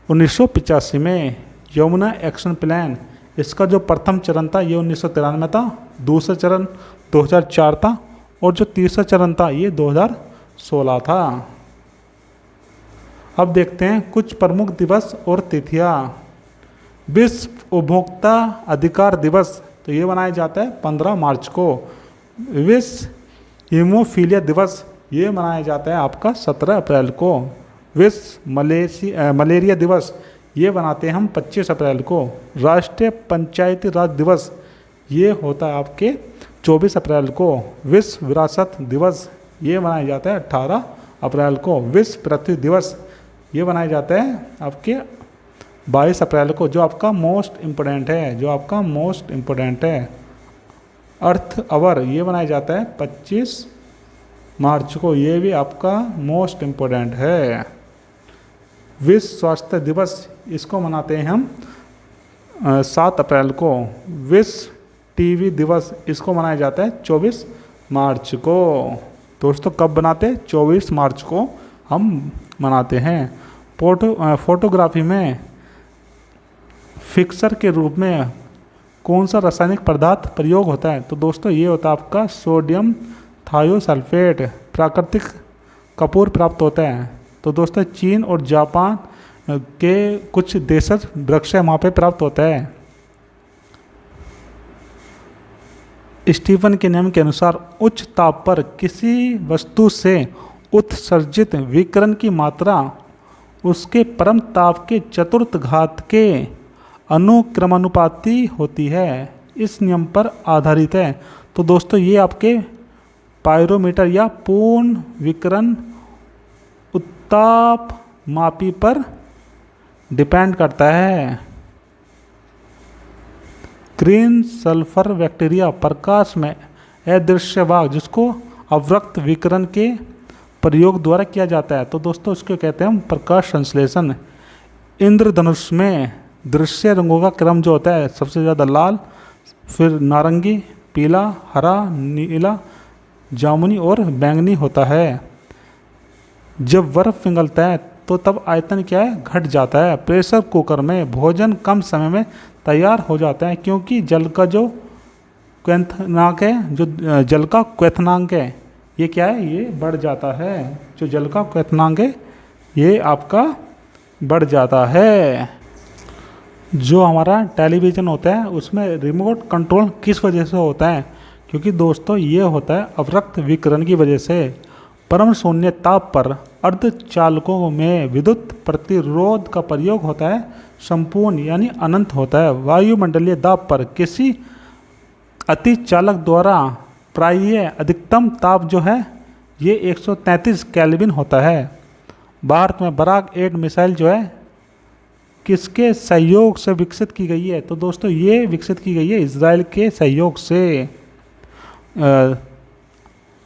1985 में। यमुना एक्शन प्लान इसका जो प्रथम चरण था ये 1993 में था, दूसरा चरण 2004 था और जो तीसरा चरण था ये 2016 था। अब देखते हैं कुछ प्रमुख दिवस और तिथियां। विश्व उपभोक्ता अधिकार दिवस तो ये मनाया जाता है 15 मार्च को। विश्व हीमोफीलिया दिवस ये मनाया जाता है आपका 17 अप्रैल को। विश्व मलेरिया दिवस ये बनाते हैं हम 25 अप्रैल को। राष्ट्रीय पंचायती राज दिवस ये होता है आपके 24 अप्रैल को। विश्व विरासत दिवस ये मनाया जाता है 18 अप्रैल को। विश्व पृथ्वी दिवस ये मनाया जाता है आपके 22 अप्रैल को, जो आपका मोस्ट इम्पोर्टेंट है। अर्थ आवर ये मनाया जाता है 25 मार्च को, ये भी आपका मोस्ट इम्पोर्टेंट है। विश्व स्वास्थ्य दिवस इसको मनाते हैं हम 7 अप्रैल को। विश्व टीबी दिवस इसको मनाया जाता है 24 मार्च को। दोस्तों कब मनाते हैं? 24 मार्च को हम मनाते हैं। फोटोग्राफी में फिक्सर के रूप में कौन सा रासायनिक पदार्थ प्रयोग होता है? तो दोस्तों ये होता है आपका सोडियम थायोसल्फेट। प्राकृतिक कपूर प्राप्त होता है तो दोस्तों चीन और जापान के कुछ देशज वृक्ष वहाँ पे प्राप्त होता है। स्टीफन के नियम के अनुसार उच्च ताप पर किसी वस्तु से उत्सर्जित विकिरण की मात्रा उसके परम ताप के चतुर्थ घात के अनुक्रमानुपाती होती है। इस नियम पर आधारित है। तो दोस्तों ये आपके पायरोमीटर या पूर्ण विकिरण उत्ताप मापी पर डिपेंड करता है। ग्रीन सल्फर बैक्टीरिया प्रकाश में अदृश्य भाग जिसको अवरक्त विकिरण के प्रयोग द्वारा किया जाता है तो दोस्तों इसको कहते हैं हम प्रकाश संश्लेषण। इंद्रधनुष में दृश्य रंगों का क्रम जो होता है सबसे ज़्यादा लाल, फिर नारंगी, पीला, हरा, नीला, जामुनी और बैंगनी होता है। जब बर्फ पिघलता है तो तब आयतन क्या है? घट जाता है। प्रेशर कुकर में भोजन कम समय में तैयार हो जाता है क्योंकि जल का जो क्वथनांक है, जो जल का क्वथनांक है ये क्या है? ये बढ़ जाता है। जो जल का क्वथनांक है ये आपका बढ़ जाता है। जो हमारा टेलीविज़न होता है उसमें रिमोट कंट्रोल किस वजह से होता है? क्योंकि दोस्तों ये होता है अवरक्त विकिरण की वजह से। परम शून्य ताप पर अर्धचालकों में विद्युत प्रतिरोध का प्रयोग होता है संपूर्ण यानी अनंत होता है। वायुमंडलीय दाब पर किसी अतिचालक द्वारा प्रायः अधिकतम ताप जो है ये 133 केल्विन होता है। भारत में बराक 8 मिसाइल जो है किसके सहयोग से विकसित की गई है? तो दोस्तों ये विकसित की गई है इजराइल के सहयोग से।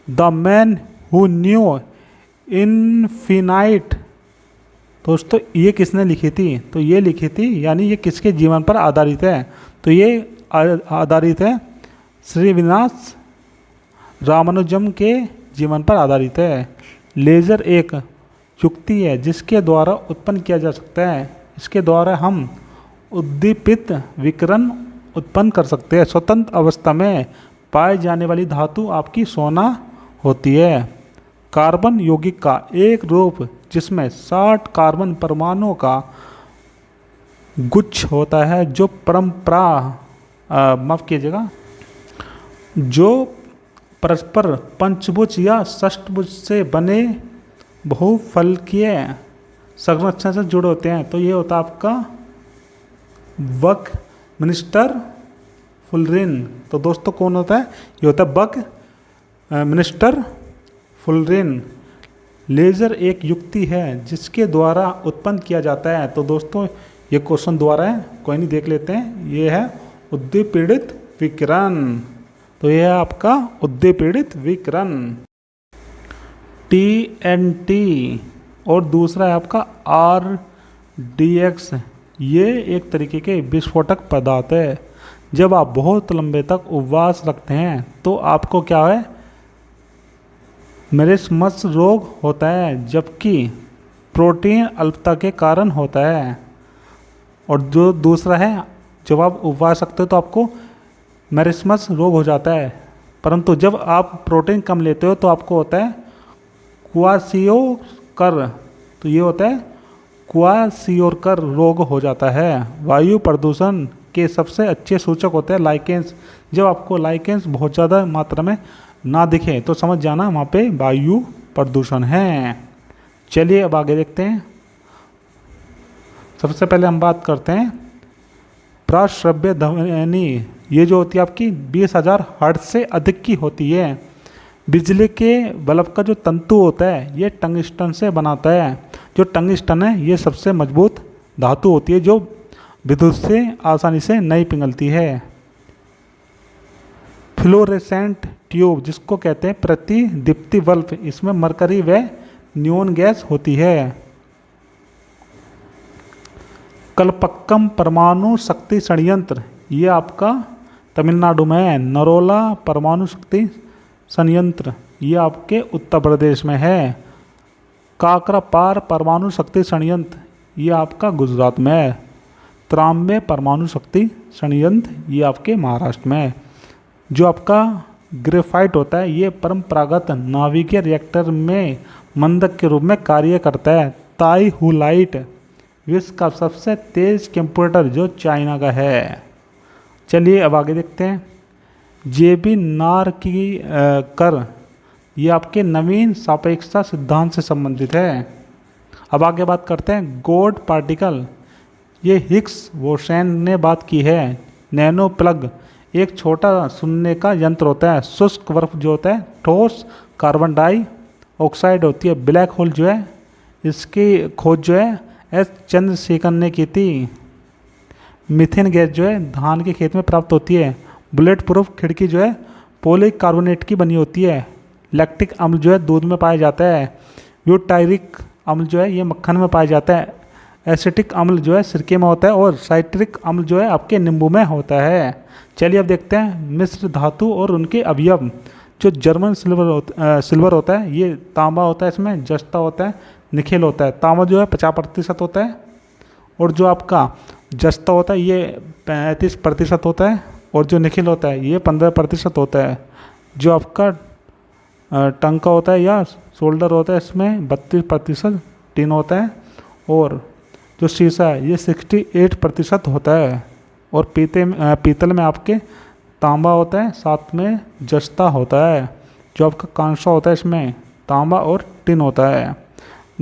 The man who knew infinite दोस्तों ये किसने लिखी थी? तो ये लिखी थी, यानी ये किसके जीवन पर आधारित है? तो ये आधारित है श्रीनिवास रामानुजम के जीवन पर आधारित है। लेज़र एक युक्ति है जिसके द्वारा उत्पन्न किया जा सकता है। इसके द्वारा हम उद्दीपित विकिरण उत्पन्न कर सकते हैं। स्वतंत्र अवस्था में पाई जाने वाली धातु आपकी सोना होती है। कार्बन यौगिक का एक रूप जिसमें 60 कार्बन परमाणुओं का गुच्छ होता है, जो परंपरा माफ कीजिएगा, जो परस्पर पंचभुज या षष्ठभुज से बने बहुफलकीय संरचना से जुड़े होते हैं। तो ये होता है आपका बक मिनिस्टर फुलरिन। तो दोस्तों कौन होता है? ये होता है बक मिनिस्टर फुलरिन। लेज़र एक युक्ति है जिसके द्वारा उत्पन्न किया जाता है। तो दोस्तों ये क्वेश्चन द्वारा है, कोई नहीं, देख लेते हैं। ये है उद्दीपित विकिरण। तो यह है आपका उद्दीपित विकिरण TNT। और दूसरा है आपका RDX। ये एक तरीके के विस्फोटक पदार्थ है। जब आप बहुत लंबे तक उपवास रखते हैं तो आपको क्या है? मेरिस्मस रोग होता है, जबकि प्रोटीन अल्पता के कारण होता है। और जो दूसरा है, जब आप उपवास रखते हो तो आपको मेरिस्मस रोग हो जाता है, परंतु जब आप प्रोटीन कम लेते हो तो आपको होता है क्वासियोकर। तो ये होता है क्वासियोकर रोग हो जाता है। वायु प्रदूषण के सबसे अच्छे सूचक होते हैं लाइकेंस। जब आपको लाइकेंस बहुत ज़्यादा मात्रा में ना दिखे तो समझ जाना वहाँ पे वायु प्रदूषण है। चलिए अब आगे देखते हैं। सबसे पहले हम बात करते हैं प्रश्रव्य ध्वनि। ये जो होती है आपकी 20,000 हर्ट्ज से अधिक की होती है। बिजली के बल्ब का जो तंतु होता है ये टंगस्टन से बनाता है। जो टंगस्टन है ये सबसे मजबूत धातु होती है जो विद्युत से आसानी से नहीं पिघलती है। फ्लोरेसेंट ट्यूब, जिसको कहते हैं प्रतिदीप्ति बल्ब, इसमें मरकरी व नियोन गैस होती है। कलपक्कम परमाणु शक्ति संयंत्र, ये आपका तमिलनाडु में है। नरोला परमाणु शक्ति संयंत्र, ये आपके उत्तर प्रदेश में है। काकरापार परमाणु शक्ति संयंत्र, ये आपका गुजरात में है। त्रांबे परमाणु शक्ति संयंत्र, ये आपके महाराष्ट्र में है। जो आपका ग्रेफाइट होता है ये परंपरागत नाभिकीय रिएक्टर में मंदक के रूप में कार्य करता है। ताई हुलाइट विश्व का सबसे तेज कंप्यूटर जो चाइना का है। चलिए अब आगे देखते हैं। जेबी नारकीकर, ये आपके नवीन सापेक्षता सिद्धांत से संबंधित है। अब आगे बात करते हैं गॉड पार्टिकल। ये हिग्स बोसोन ने बात की है। नैनो प्लग एक छोटा सुनने का यंत्र होता है। शुष्क बर्फ जो होता है ठोस कार्बन डाइऑक्साइड होती है। ब्लैक होल जो है इसकी खोज जो है एस चंद्रशेखर ने की थी। मीथेन गैस जो है धान के खेत में प्राप्त होती है। बुलेट प्रूफ खिड़की जो है पोलिक कार्बोनेट की बनी होती है। लैक्टिक अम्ल जो है दूध में पाया जाता है। ब्यूटायरिक अम्ल जो है ये मक्खन में पाया जाता है। एसिटिक अम्ल जो है सिरके में होता है और साइट्रिक अम्ल जो है आपके नींबू में होता है। चलिए अब देखते हैं मिश्र धातु और उनके अवयव। जो जर्मन सिल्वर होता है ये तांबा होता है, इसमें जस्ता होता है, निकेल होता है। तांबा जो है 50% होता है और जो आपका जस्ता होता है ये 35% होता है और जो निकेल होता है ये 15% होता है। जो आपका टंका होता है या शोल्डर होता है इसमें 32% टिन होता है और जो शीशा है ये 68% होता है। और पीतल में आपके तांबा होता है, साथ में जस्ता होता है। जो आपका कांसा होता है इसमें तांबा और टिन होता है।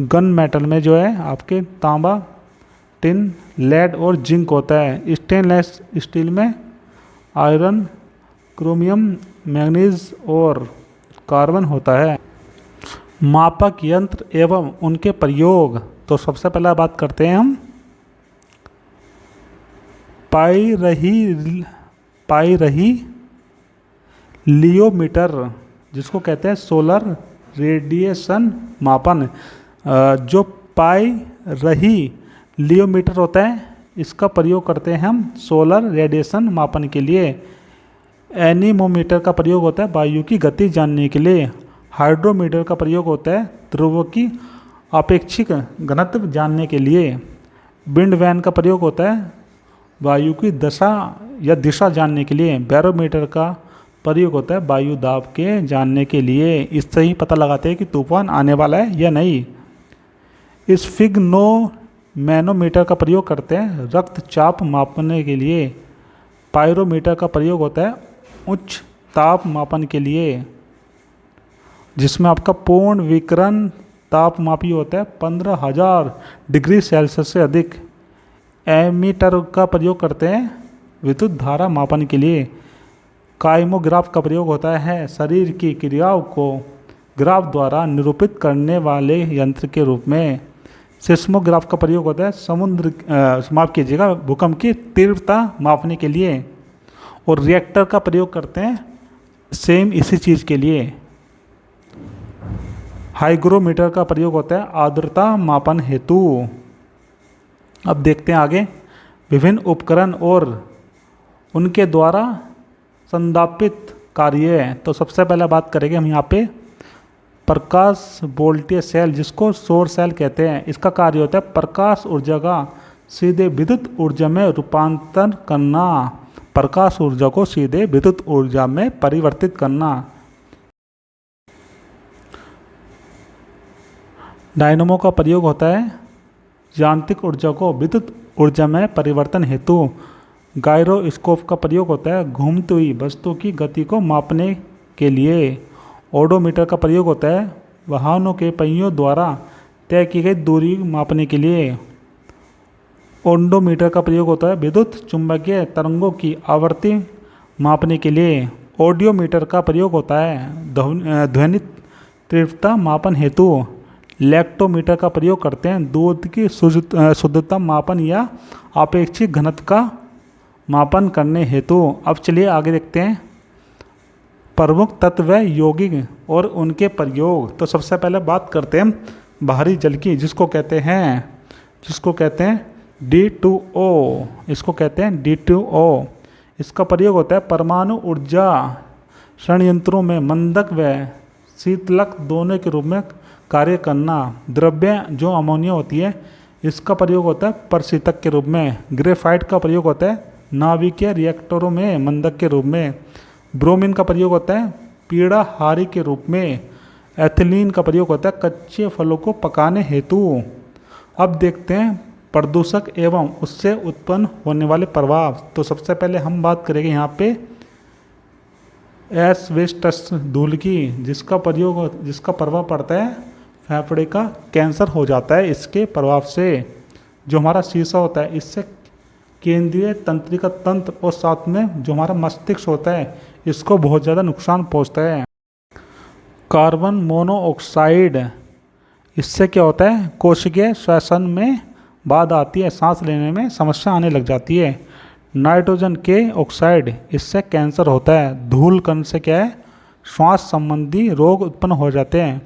गन मेटल में जो है आपके तांबा, टिन, लेड और जिंक होता है। स्टेनलेस स्टील में आयरन, क्रोमियम, मैग्नीज और कार्बन होता है। मापक यंत्र एवं उनके प्रयोग। तो सबसे पहले बात करते हैं हम पाई लियोमीटर, जिसको कहते हैं सोलर रेडिएशन मापन। जो पाई रही लियोमीटर होता है, इसका प्रयोग करते हैं हम सोलर रेडिएशन मापन के लिए। एनीमोमीटर का प्रयोग होता है वायु की गति जानने के लिए। हाइड्रोमीटर का प्रयोग होता है ध्रुवों की आपेक्षिक घनत्व जानने के लिए। विंड वैन का प्रयोग होता है वायु की दशा या दिशा जानने के लिए। बैरोमीटर का प्रयोग होता है वायु दाब के जानने के लिए। इससे ही पता लगाते हैं कि तूफान आने वाला है या नहीं। स्फिग्नो मैनोमीटर का प्रयोग करते हैं रक्तचाप मापने के लिए। पायरोमीटर का प्रयोग होता है उच्च ताप मापन के लिए, जिसमें आपका पूर्ण विकिरण तापमापी होता है 15,000 डिग्री सेल्सियस से अधिक। एमीटर का प्रयोग करते हैं विद्युत धारा मापन के लिए। काइमोग्राफ का प्रयोग होता है शरीर की क्रियाओं को ग्राफ द्वारा निरूपित करने वाले यंत्र के रूप में। सिस्मोग्राफ का प्रयोग होता है माफ कीजिएगा भूकंप की तीव्रता मापने के लिए। और रिएक्टर का प्रयोग करते हैं सेम इसी चीज़ के लिए। हाइग्रोमीटर का प्रयोग होता है आर्द्रता मापन हेतु। अब देखते हैं आगे विभिन्न उपकरण और उनके द्वारा संदापित कार्य। तो सबसे पहले बात करेंगे हम यहाँ पे प्रकाश वोल्टेज सेल, जिसको सौर सेल कहते हैं। इसका कार्य होता है प्रकाश ऊर्जा का सीधे विद्युत ऊर्जा में रूपांतरण करना। प्रकाश ऊर्जा को सीधे विद्युत ऊर्जा में परिवर्तित करना। डायनमो का प्रयोग होता है यांत्रिक ऊर्जा को विद्युत ऊर्जा में परिवर्तन हेतु। गायरोस्कोप का प्रयोग होता है घूमती हुई वस्तु की गति को मापने के लिए। ओडोमीटर का प्रयोग होता है वाहनों के पहियों द्वारा तय की गई दूरी मापने के लिए। ओडोमीटर का प्रयोग होता है विद्युत चुंबकीय तरंगों की आवृत्ति मापने के लिए। ऑडियोमीटर का प्रयोग होता है ध्वनि तीव्रता मापन हेतु। लैक्टोमीटर का प्रयोग करते हैं दूध की शुद्धता मापन या आपेक्षिक घनत्व का मापन करने हेतु। अब चलिए आगे देखते हैं प्रमुख तत्व यौगिक और उनके प्रयोग। तो सबसे पहले बात करते हैं बाहरी जल की, जिसको कहते हैं D2O। इसको कहते हैं D2O। इसका प्रयोग होता है परमाणु ऊर्जा संयंत्रों में मंदक व शीतलक दोनों के रूप में कार्य करना। द्रव्य जो अमोनिया होती है, इसका प्रयोग होता है प्रशीतक के रूप में। ग्रेफाइट का प्रयोग होता है नाभिकीय रिएक्टरों में मंदक के रूप में। ब्रोमीन का प्रयोग होता है पीड़ाहारी के रूप में। एथिलीन का प्रयोग होता है कच्चे फलों को पकाने हेतु। अब देखते हैं प्रदूषक एवं उससे उत्पन्न होने वाले प्रभाव। तो सबसे पहले हम बात करेंगे यहाँ पे एस्बेस्टस धूल की, जिसका प्रभाव पड़ता है फेफड़े का कैंसर हो जाता है इसके प्रभाव से। जो हमारा शीशा होता है, इससे केंद्रीय तंत्रिका तंत्र और साथ में जो हमारा मस्तिष्क होता है, इसको बहुत ज़्यादा नुकसान पहुंचता है। कार्बन मोनोऑक्साइड, इससे क्या होता है कोशिकीय श्वसन में बाधा आती है, सांस लेने में समस्या आने लग जाती है। नाइट्रोजन के ऑक्साइड, इससे कैंसर होता है। धूल कण से क्या है श्वास संबंधी रोग उत्पन्न हो जाते हैं।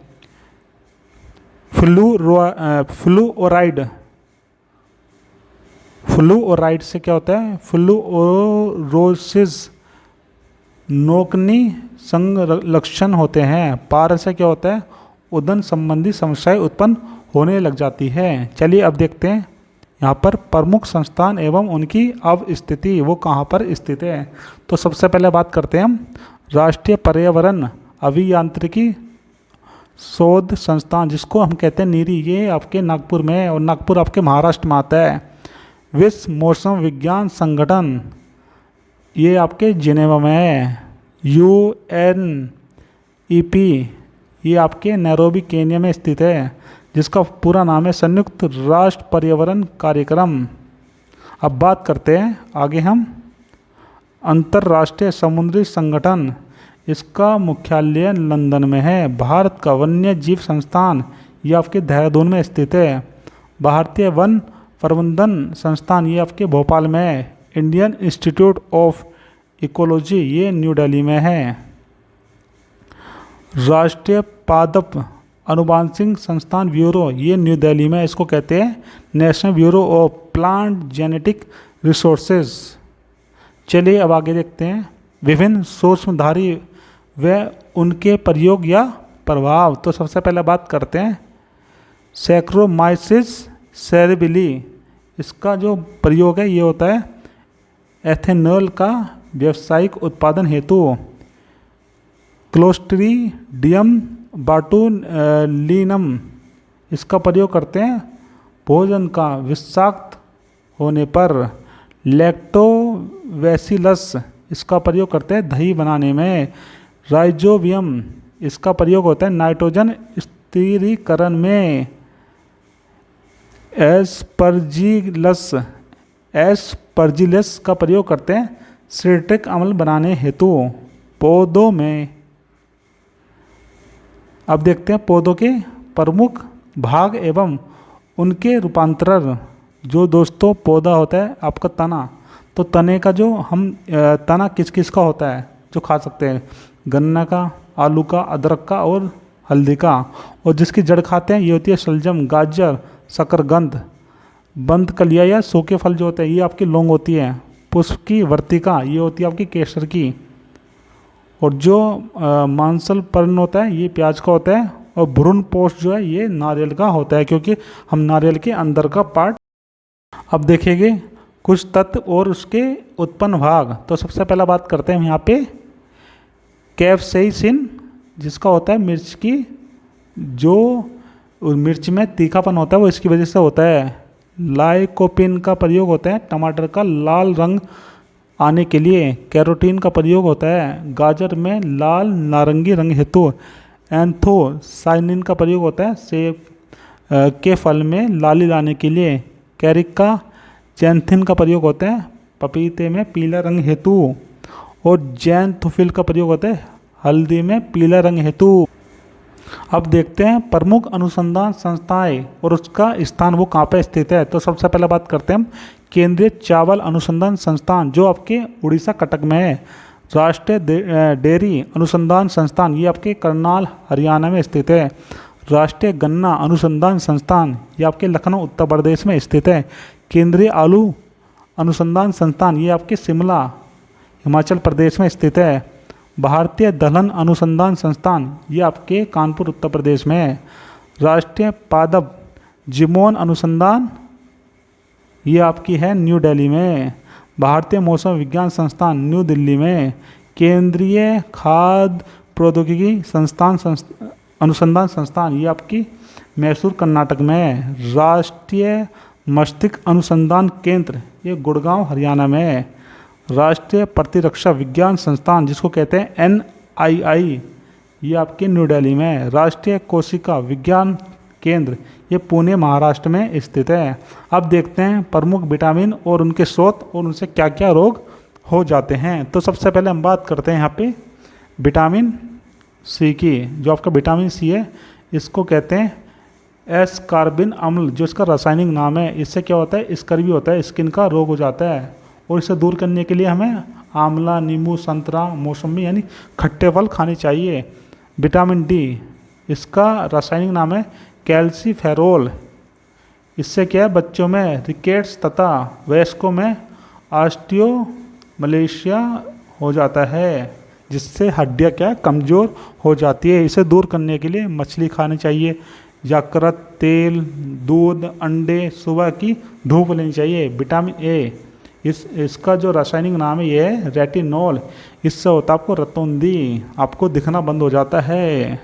फ्लूओराइड से क्या होता है फ्लूओरोसिस नोकनी संलक्षण होते हैं। पार से क्या होता है उदन संबंधी समस्याएं उत्पन्न होने लग जाती है। चलिए अब देखते हैं यहाँ पर प्रमुख संस्थान एवं उनकी अवस्थिति, वो कहाँ पर स्थित है। तो सबसे पहले बात करते हैं हम राष्ट्रीय पर्यावरण अभियांत्रिकी शोध संस्थान, जिसको हम कहते हैं नीरी। ये आपके नागपुर में है और नागपुर आपके महाराष्ट्र में आता है। विश्व मौसम विज्ञान संगठन, ये आपके जिनेवा में है। UNEP, ये आपके नैरोबी केन्या में स्थित है, जिसका पूरा नाम है संयुक्त राष्ट्र पर्यावरण कार्यक्रम। अब बात करते हैं आगे हम अंतर्राष्ट्रीय समुद्री संगठन, इसका मुख्यालय लंदन में है। भारत का वन्य जीव संस्थान, ये आपके देहरादून में स्थित है। भारतीय वन प्रबंधन संस्थान, ये आपके भोपाल में है। इंडियन इंस्टीट्यूट ऑफ इकोलॉजी, ये न्यू दिल्ली में है। राष्ट्रीय पादप अनुवांशिक संस्थान ब्यूरो, ये न्यू दिल्ली में, इसको कहते हैं national bureau of plant genetic resources. चलिए अब आगे देखते हैं विभिन्न सूक्ष्मधारी व उनके प्रयोग या प्रभाव। तो सबसे पहले बात करते हैं सैक्रोमाइसिस सेरेबिली। इसका जो प्रयोग है ये होता है एथेनॉल का व्यावसायिक उत्पादन हेतु। क्लोस्ट्रीडियम बाटुलिनम, इसका प्रयोग करते हैं भोजन का विषाक्त होने पर। लैक्टोबैसिलस, इसका प्रयोग करते हैं दही बनाने में। राइजोबियम, इसका प्रयोग होता है नाइट्रोजन स्थिरीकरण में। एस्परजिलस का प्रयोग करते हैं सिट्रिक अम्ल बनाने हेतु पौधों में। अब देखते हैं पौधों के प्रमुख भाग एवं उनके रूपांतरण। जो दोस्तों पौधा होता है आपका तना, तो तने का जो हम तना किस किस का होता है जो खा सकते हैं, गन्ना का, आलू का, अदरक का और हल्दी का। और जिसकी जड़ खाते हैं ये होती है शलजम, गाजर, शकरकंद। बंद कलिया या सूखे फल जो होते हैं ये आपकी लौंग होती है। पुष्प की वर्तिका ये होती है आपकी केसर की। और जो मांसल पर्ण होता है ये प्याज का होता है। और भ्रूण पोष जो है ये नारियल का होता है, क्योंकि हम नारियल के अंदर का पार्ट। अब देखेंगे कुछ तत्व और उसके उत्पन्न भाग। तो सबसे पहला बात करते हैं हम यहाँ पे कैप्सेसिन, जिसका होता है मिर्च की, जो मिर्च में तीखापन होता है वो इसकी वजह से होता है। लाइकोपिन का प्रयोग होता है टमाटर का लाल रंग आने के लिए। कैरोटीन का प्रयोग होता है गाजर में लाल नारंगी रंग हेतु। एंथोसाइनिन का प्रयोग होता है सेब के फल में लाली लाने के लिए। कैरिका जैंथिन का प्रयोग होता है पपीते में पीला रंग हेतु। और जैंथोफिल का प्रयोग होता है हल्दी में पीला रंग हेतु। अब देखते हैं प्रमुख अनुसंधान संस्थाएं और उसका स्थान वो कहाँ पे स्थित है। तो सबसे पहले बात करते हैं हम केंद्रीय चावल अनुसंधान संस्थान, जो आपके उड़ीसा कटक में है। राष्ट्रीय डेयरी अनुसंधान संस्थान ये आपके करनाल हरियाणा में स्थित है। राष्ट्रीय गन्ना अनुसंधान संस्थान ये आपके लखनऊ उत्तर प्रदेश में स्थित है। केंद्रीय आलू अनुसंधान संस्थान ये आपके शिमला हिमाचल प्रदेश में स्थित है। भारतीय दलहन अनुसंधान संस्थान ये आपके कानपुर उत्तर प्रदेश में है। राष्ट्रीय पादप जिमोन अनुसंधान ये आपकी है न्यू दिल्ली में। भारतीय मौसम विज्ञान संस्थान न्यू दिल्ली में। केंद्रीय खाद्य प्रौद्योगिकी संस्थान अनुसंधान संस्थान ये आपकी मैसूर कर्नाटक में है। राष्ट्रीय मस्तिष्क अनुसंधान केंद्र ये गुड़गांव हरियाणा में है। राष्ट्रीय प्रतिरक्षा विज्ञान संस्थान जिसको कहते हैं NII ये आपके न्यू दिल्ली में है। राष्ट्रीय कोशिका विज्ञान केंद्र ये पुणे महाराष्ट्र में स्थित है। अब देखते हैं प्रमुख विटामिन और उनके स्रोत और उनसे क्या क्या रोग हो जाते हैं। तो सबसे पहले हम बात करते हैं यहाँ पे विटामिन सी की। जो आपका विटामिन सी है इसको कहते हैं एस्कॉर्बिन अम्ल, जो इसका रासायनिक नाम है। इससे क्या होता है, स्कर्वी होता है, स्किन का रोग हो जाता है। और इसे दूर करने के लिए हमें आंवला, नींबू, संतरा, मौसमी यानी खट्टे फल खाने चाहिए। विटामिन डी इसका रासायनिक नाम है कैल्सीफेरोल। इससे क्या है, बच्चों में रिकेट्स तथा वयस्कों में ऑस्टियोमलेशिया हो जाता है, जिससे हड्डियाँ क्या कमज़ोर हो जाती है। इसे दूर करने के लिए मछली खानी चाहिए, यकृत, तेल, दूध, अंडे, सुबह की धूप लेनी चाहिए। विटामिन ए इसका जो रासायनिक नाम है ये है रेटिनॉल। इससे होता है आपको रतौंधी, आपको दिखना बंद हो जाता है।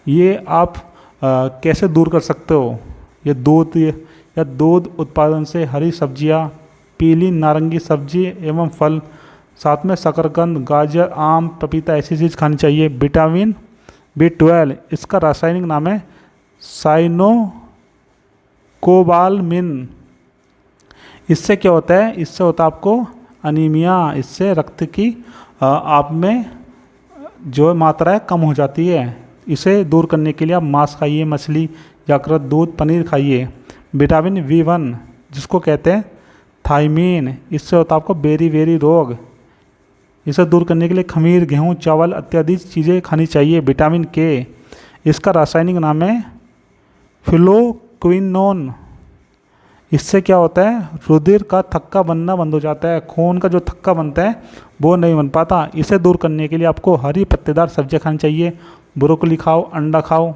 ये आप कैसे दूर कर सकते हो, ये दूध या दूध उत्पादन से हरी सब्जियां, पीली नारंगी सब्जी एवं फल, साथ में शकरकंद, गाजर, आम, पपीता ऐसी चीज़ खानी चाहिए। विटामिन B12 इसका रासायनिक नाम है साइनोकोबालमिन। इससे क्या होता है, इससे होता है आपको अनीमिया। इससे रक्त की आप में जो मात्रा है कम हो जाती है। इसे दूर करने के लिए आप मांस खाइए, मछली, यकृत, दूध, पनीर खाइए। विटामिन B1 जिसको कहते हैं थायमीन, इससे होता है आपको बेरी रोग। इसे दूर करने के लिए खमीर, गेहूँ, चावल इत्यादि चीज़ें खानी चाहिए। विटामिन के इसका रासायनिक नाम है फ्लोक्विनोन। इससे क्या होता है, रुधिर का थक्का बनना बंद हो जाता है, खून का जो थक्का बनता है वो नहीं बन पाता। इसे दूर करने के लिए आपको हरी पत्तेदार सब्जियां खानी चाहिए, ब्रोकली खाओ, अंडा खाओ।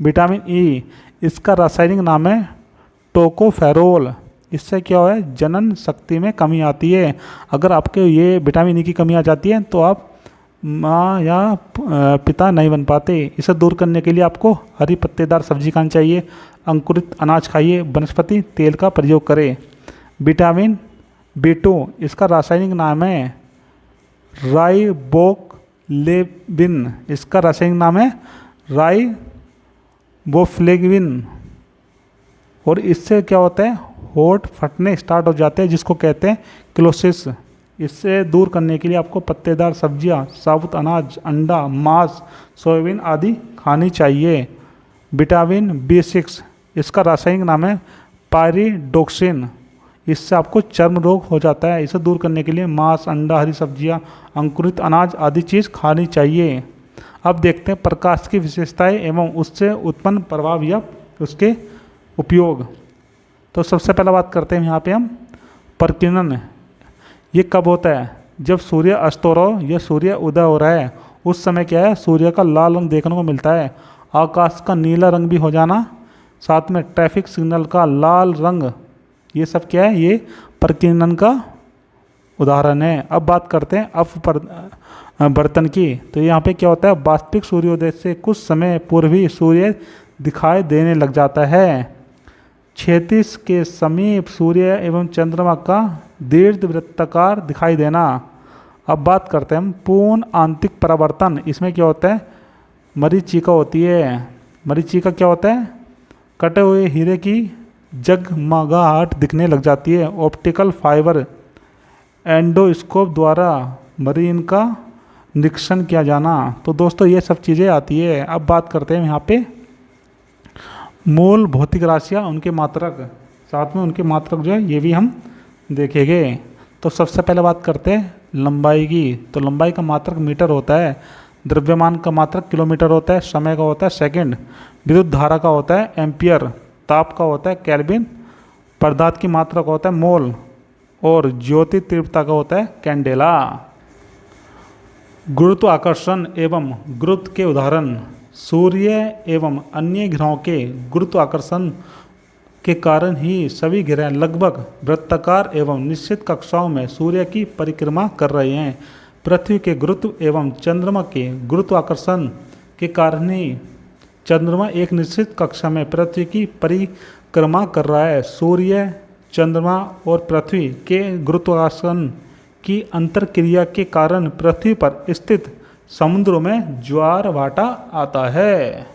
विटामिन ई, इसका रासायनिक नाम है टोकोफेरोल। इससे क्या है, जनन शक्ति में कमी आती है। अगर आपके ये विटामिन ई की कमी आ जाती है तो आप माँ या पिता नहीं बन पाते। इसे दूर करने के लिए आपको हरी पत्तेदार सब्जी खानी चाहिए, अंकुरित अनाज खाइए, वनस्पति तेल का प्रयोग करें। विटामिन B2, इसका रासायनिक नाम है राइबोफ्लेविन। इसका रासायनिक नाम है राइबोफ्लेविन। और इससे क्या होता है, होंठ फटने स्टार्ट हो जाते हैं जिसको कहते हैं क्लोसिस। इससे दूर करने के लिए आपको पत्तेदार सब्जियां, साबुत अनाज, अंडा, मांस, सोयाबीन आदि खानी चाहिए। विटामिन B6, इसका रासायनिक नाम है पायरिडोक्सिन। इससे आपको चर्म रोग हो जाता है। इसे दूर करने के लिए मांस, अंडा, हरी सब्जियां, अंकुरित अनाज आदि चीज़ खानी चाहिए। अब देखते हैं प्रकाश की विशेषताएं एवं उससे उत्पन्न प्रभाव या उसके उपयोग। तो सबसे पहला बात करते हैं यहाँ पे हम प्रकीर्णन। ये कब होता है, जब सूर्य अस्त हो रहा हो या सूर्य उदय हो रहा है, उस समय क्या है, सूर्य का लाल रंग देखने को मिलता है। आकाश का नीला रंग भी हो जाना, साथ में ट्रैफिक सिग्नल का लाल रंग, ये सब क्या है, ये प्रकीर्णन का उदाहरण है। अब बात करते हैं अपवर्तन की। तो यहाँ पे क्या होता है, वास्तविक सूर्योदय से कुछ समय पूर्व ही सूर्य दिखाई देने लग जाता है। क्षितिज के समीप सूर्य एवं चंद्रमा का दीर्घवृत्ताकार दिखाई देना। अब बात करते हैं हम पूर्ण आंतरिक परावर्तन। इसमें क्या होता है, मरीचिका होती है। मरीचिका क्या होता है, कटे हुए हीरे की जगमगाहट दिखने लग जाती है। ऑप्टिकल फाइबर एंडोस्कोप द्वारा मरीन का निरीक्षण किया जाना। तो दोस्तों ये सब चीज़ें आती है। अब बात करते हैं यहाँ पे मूल भौतिक राशियाँ, उनके मात्रक, साथ में उनके मात्रक जो है ये भी हम देखेंगे। तो सबसे पहले बात करते हैं लंबाई की। तो लंबाई का मात्रक मीटर होता है, द्रव्यमान का मात्रक किलोमीटर होता है, समय का होता है सेकंड, विद्युत धारा का होता है एम्पियर, ताप का होता है केल्विन, पदार्थ की मात्रा का होता है मोल, और ज्योति तीव्रता का होता है कैंडेला। गुरुत्वाकर्षण एवं गुरुत्व के उदाहरण, सूर्य एवं अन्य ग्रहों के गुरुत्वाकर्षण के कारण ही सभी ग्रह लगभग वृत्ताकार एवं निश्चित कक्षाओं में सूर्य की परिक्रमा कर रहे हैं। पृथ्वी के गुरुत्व एवं चंद्रमा के गुरुत्वाकर्षण के कारण ही चंद्रमा एक निश्चित कक्षा में पृथ्वी की परिक्रमा कर रहा है। सूर्य, चंद्रमा और पृथ्वी के गुरुत्वाकर्षण की अंतरक्रिया के कारण पृथ्वी पर स्थित समुद्रों में ज्वार भाटा आता है।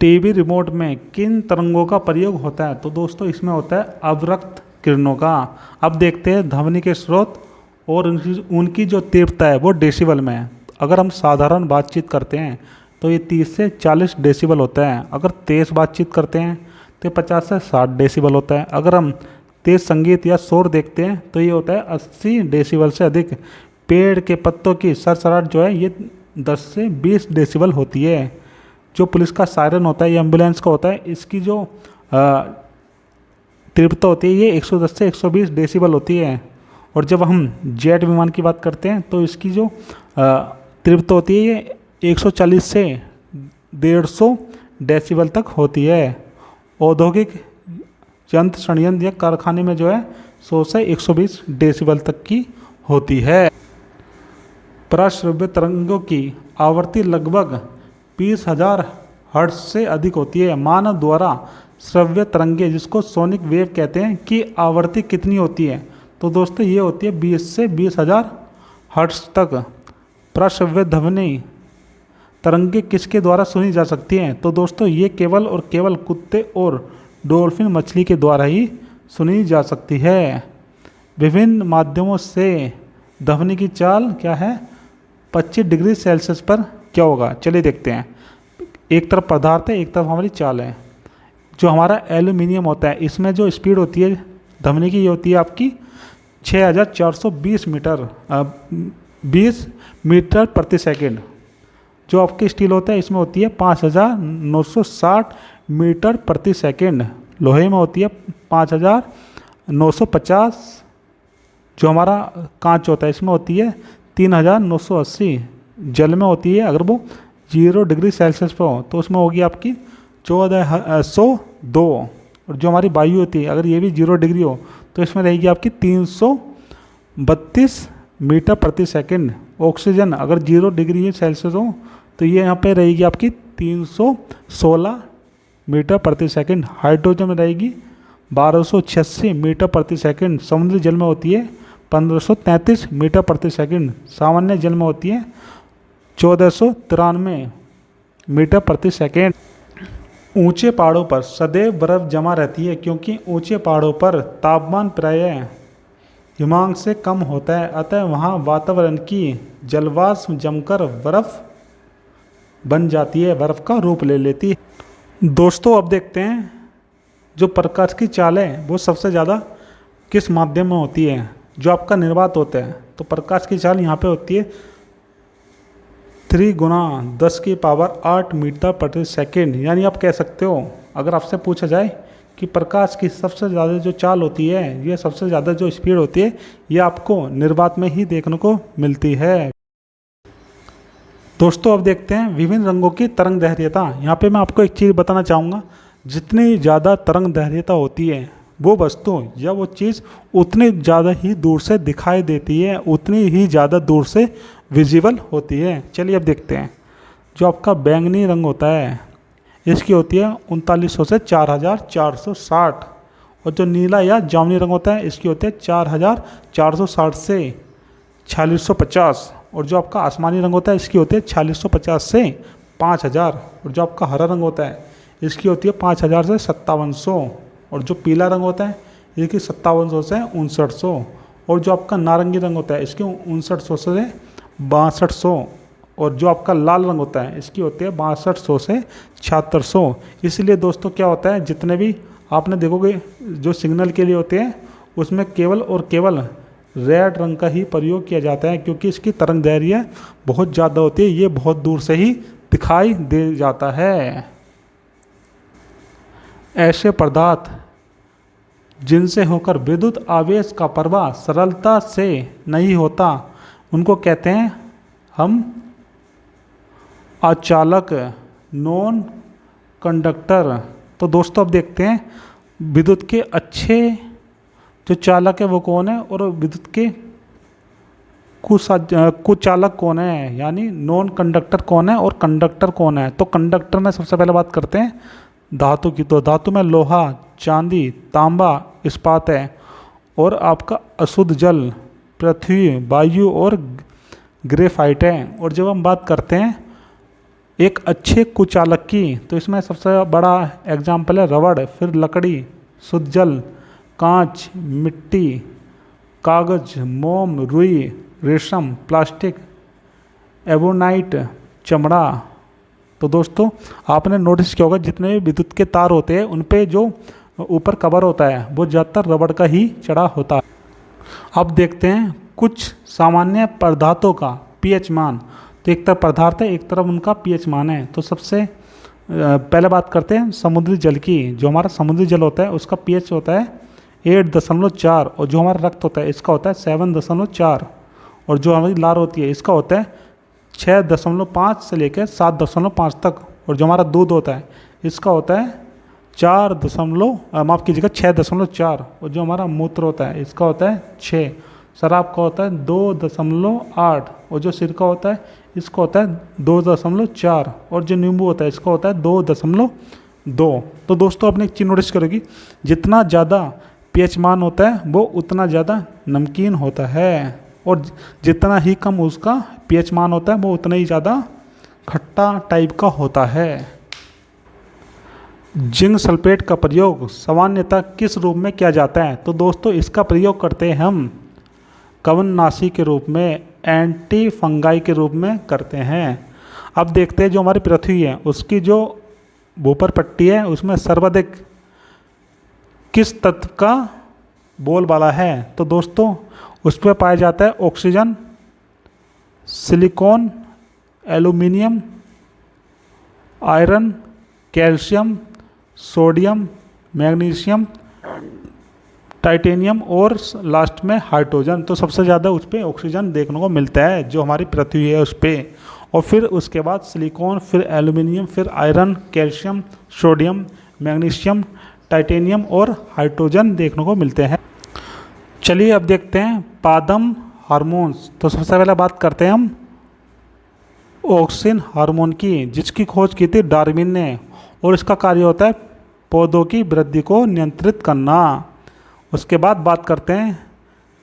टीवी रिमोट में किन तरंगों का प्रयोग होता है? तो दोस्तों इसमें होता है अवरक्त किरणों का। अब देखते हैं ध्वनि के स्रोत और उनकी जो तीव्रता है वो डेसिबल में है। अगर हम साधारण बातचीत करते हैं तो ये 30 से 40 डेसिबल होता है। अगर तेज़ बातचीत करते हैं तो 50 से 60 डेसिबल होता है। अगर हम तेज़ संगीत या शोर देखते हैं तो ये होता है 80 डेसिबल से अधिक। पेड़ के पत्तों की सरसराहट जो है ये 10 से 20 डेसिबल होती है। जो पुलिस का सायरन होता है या एम्बुलेंस का होता है, इसकी जो तीव्रता होती है ये 110 से 120 डेसिबल होती है। और जब हम जेट विमान की बात करते हैं तो इसकी जो तीव्रता होती है ये 140 से 150 डेसिबल तक होती है। औद्योगिक यंत्र संयंत्र या कारखाने में जो है 100 से 120 डेसिबल तक की होती है। प्रश्रव्य तरंगों की आवृत्ति लगभग 20,000 हर्ट्ज से अधिक होती है। मानव द्वारा श्रव्य तरंगे, जिसको सोनिक वेव कहते हैं, की आवृत्ति कितनी होती है? तो दोस्तों ये होती है 20 से 20,000 हर्ट्ज तक। प्रश्रव्य ध्वनि तरंगे किसके द्वारा सुनी जा सकती हैं? तो दोस्तों ये केवल और केवल कुत्ते और डॉल्फिन मछली के द्वारा ही सुनी जा सकती है। विभिन्न माध्यमों से ध्वनि की चाल क्या है? 25 डिग्री सेल्सियस पर क्या होगा? चलिए देखते हैं। एक तरफ पदार्थ है, एक तरफ हमारी चाल है। जो हमारा एल्यूमिनियम होता है, इसमें जो स्पीड होती है ध्वनि की, ये होती है आपकी 6420 मीटर 20 मीटर प्रति सेकंड। जो आपकी स्टील होता है इसमें होती है 5960 मीटर प्रति सेकेंड। लोहे में होती है 5950। जो हमारा कांच होता है इसमें होती है 3980। जल में होती है, अगर वो 0 डिग्री सेल्सियस पर हो तो उसमें होगी आपकी 1402। और जो हमारी वायु होती है अगर ये भी 0 डिग्री हो तो इसमें रहेगी आपकी 332 मीटर प्रति सेकंड। ऑक्सीजन अगर 0 डिग्री सेल्सियस हो तो ये यहाँ पे रहेगी आपकी 316 मीटर प्रति सेकंड। हाइड्रोजन में रहेगी 1286 मीटर प्रति सेकंड। समुद्री जल में होती है 1533 मीटर प्रति सेकंड। सामान्य जल में होती है 1493 मीटर प्रति सेकंड। ऊंचे पहाड़ों पर सदैव बर्फ जमा रहती है क्योंकि ऊंचे पहाड़ों पर तापमान प्रायः हिमांक से कम होता है, अतः वहाँ वातावरण की जलवाष्प जमकर बर्फ बन जाती है, बर्फ का रूप ले लेती है। दोस्तों अब देखते हैं जो प्रकाश की चाल है वो सबसे ज़्यादा किस माध्यम में होती है। जो आपका निर्वात होता है तो प्रकाश की चाल यहाँ पे होती है 3 गुना 10⁸ मीटर प्रति सेकेंड। यानी आप कह सकते हो, अगर आपसे पूछा जाए कि प्रकाश की सबसे ज़्यादा जो चाल होती है, ये सबसे ज़्यादा जो स्पीड होती है, ये आपको निर्वात में ही देखने को मिलती है। दोस्तों अब देखते हैं विभिन्न रंगों की तरंग दैर्घ्यता। यहाँ पे मैं आपको एक चीज़ बताना चाहूँगा, जितनी ज़्यादा तरंग दैर्घ्यता होती है वो वस्तु या वो चीज़ उतनी ज़्यादा ही दूर से दिखाई देती है, उतनी ही ज़्यादा दूर से विजिबल होती है। चलिए अब देखते हैं। जो आपका बैंगनी रंग होता है इसकी होती है 3900 से 4460। और जो नीला या जामुनी रंग होता है इसकी होती है 4460 से 4650। और जो आपका आसमानी रंग होता है इसकी होती है 4650 से 5000। और जो आपका हरा रंग होता है इसकी होती है 5000 से 5700। और जो पीला रंग होता है इसकी 5700 से 5900। और जो आपका नारंगी रंग होता है इसकी 5900 से 6200। और जो आपका लाल रंग होता है इसकी होती है 6200 से 7600। इसलिए दोस्तों क्या होता है, जितने भी आपने देखोगे जो सिग्नल के लिए होते हैं उसमें केवल और केवल रेड रंग का ही प्रयोग किया जाता है, क्योंकि इसकी तरंग दैर्घ्य बहुत ज़्यादा होती है, ये बहुत दूर से ही दिखाई दे जाता है। ऐसे पदार्थ जिनसे होकर विद्युत आवेश का प्रवाह सरलता से नहीं होता उनको कहते हैं हम अचालक, नॉन कंडक्टर। तो दोस्तों अब देखते हैं विद्युत के अच्छे जो चालक है वो कौन है और विद्युत के कुचालक कौन है, यानी नॉन कंडक्टर कौन है और कंडक्टर कौन है। तो कंडक्टर में सबसे पहले बात करते हैं धातु की। तो धातु में लोहा, चांदी, तांबा, इस्पात है। और आपका अशुद्ध जल पृथ्वी, वायु और ग्रेफाइट है। और जब हम बात करते हैं एक अच्छे कुचालक की तो इसमें सबसे बड़ा एग्जाम्पल है रबड़, फिर लकड़ी, शुद्ध जल, कांच, मिट्टी, कागज, मोम, रुई, रेशम, प्लास्टिक, एबोनाइट, चमड़ा। तो दोस्तों आपने नोटिस किया होगा जितने भी विद्युत के तार होते हैं उन पे जो ऊपर कवर होता है वो ज़्यादातर रबड़ का ही चढ़ा होता है। अब देखते हैं कुछ सामान्य पदार्थों का पीएच मान। तो एक तरफ पदार्थ है, एक तरफ उनका पीएच मान है। तो सबसे पहले बात करते हैं समुद्री जल की। जो हमारा समुद्री जल होता है उसका पीएच होता है 8.4। और जो हमारा रक्त होता है इसका होता है 7.4। और जो हमारी लार होती है इसका होता है 6.5 से लेकर 7.5 तक। और जो हमारा दूध होता है इसका होता है 6.4। और जो हमारा मूत्र होता है इसका होता है 6। शराब का होता है 2.8। और जो सिरका होता है इसका होता है 2.4। और जो नींबू होता है इसका होता है 2.2। तो दोस्तों आपने एक चीज़ नोटिस करोगी, जितना ज़्यादा पीएच मान होता है वो उतना ज़्यादा नमकीन होता है, और जितना ही कम उसका पीएच मान होता है वो उतना ही ज़्यादा खट्टा टाइप का होता है। जिंक सल्फेट का प्रयोग सामान्यतः किस रूप में किया जाता है। तो दोस्तों इसका प्रयोग करते हैं हम कवननाशी के रूप में, एंटी फंगाई के रूप में करते हैं। अब देखते हैं जो हमारी पृथ्वी है उसकी जो ऊपर पट्टी है उसमें सर्वाधिक किस तत्व का बोलबाला है। तो दोस्तों उस पर पाया जाता है oxygen, silicon, aluminium, iron, calcium, sodium, magnesium, titanium और लास्ट में हाइड्रोजन। तो सबसे ज़्यादा उस पर ऑक्सीजन देखने को मिलता है जो हमारी पृथ्वी है उस पर। और फिर उसके बाद सिलिकॉन, फिर एल्यूमिनियम, फिर iron, calcium, sodium, magnesium, titanium और हाइड्रोजन देखने को मिलते हैं। चलिए अब देखते हैं पादम हार्मोन्स। तो सबसे पहले बात करते हैं हम ऑक्सिन हार्मोन की, जिसकी खोज की थी डार्विन ने, और इसका कार्य होता है पौधों की वृद्धि को नियंत्रित करना। उसके बाद बात करते हैं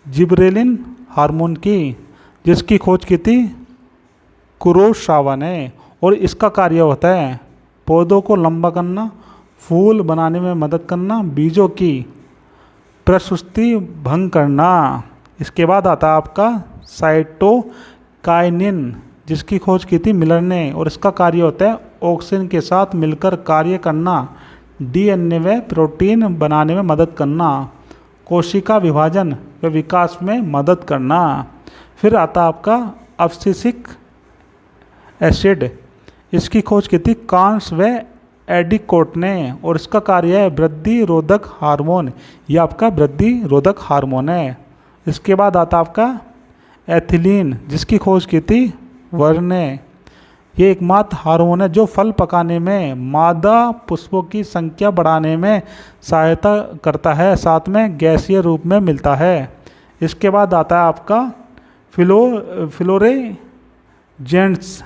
जिबरेलिन हार्मोन की, जिसकी खोज की थी कुरोसावा ने, और इसका कार्य होता है पौधों को लंबा करना, फूल बनाने में मदद करना, बीजों की प्रसुस्ति भंग करना। इसके बाद आता है आपका साइटोकाइनिन, जिसकी खोज की थी मिलर ने, और इसका कार्य होता है ऑक्सीजन के साथ मिलकर कार्य करना, डीएनए व प्रोटीन बनाने में मदद करना, कोशिका विभाजन व विकास में मदद करना। फिर आता आपका अब्सिसिक एसिड, इसकी खोज की थी कांस व एडिकोट ने, और इसका कार्य है वृद्धि रोधक हार्मोन। यह आपका वृद्धि रोधक हार्मोन है। इसके बाद आता आपका एथिलीन, जिसकी खोज की थी वर्न ने। ये एकमात्र हार्मोन है जो फल पकाने में मादा पुष्पों की संख्या बढ़ाने में सहायता करता है, साथ में गैसीय रूप में मिलता है। इसके बाद आता है आपका फ्लोरेजेंट्स,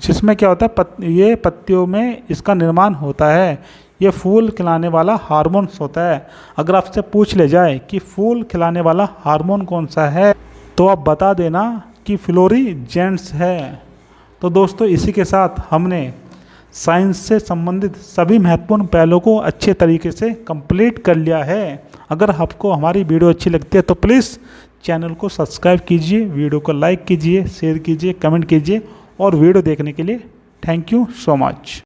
जिसमें क्या होता है ये पत्तियों में इसका निर्माण होता है। ये फूल खिलाने वाला हार्मोन्स होता है। अगर आपसे पूछ ले जाए कि फूल खिलाने वाला हार्मोन कौन सा है, तो आप बता देना कि फ्लोरीजेंट्स है। तो दोस्तों इसी के साथ हमने साइंस से संबंधित सभी महत्वपूर्ण पहलुओं को अच्छे तरीके से कंप्लीट कर लिया है। अगर आपको हमारी वीडियो अच्छी लगती है तो प्लीज़ चैनल को सब्सक्राइब कीजिए, वीडियो को लाइक कीजिए, शेयर कीजिए, कमेंट कीजिए, और वीडियो देखने के लिए थैंक यू सो मच।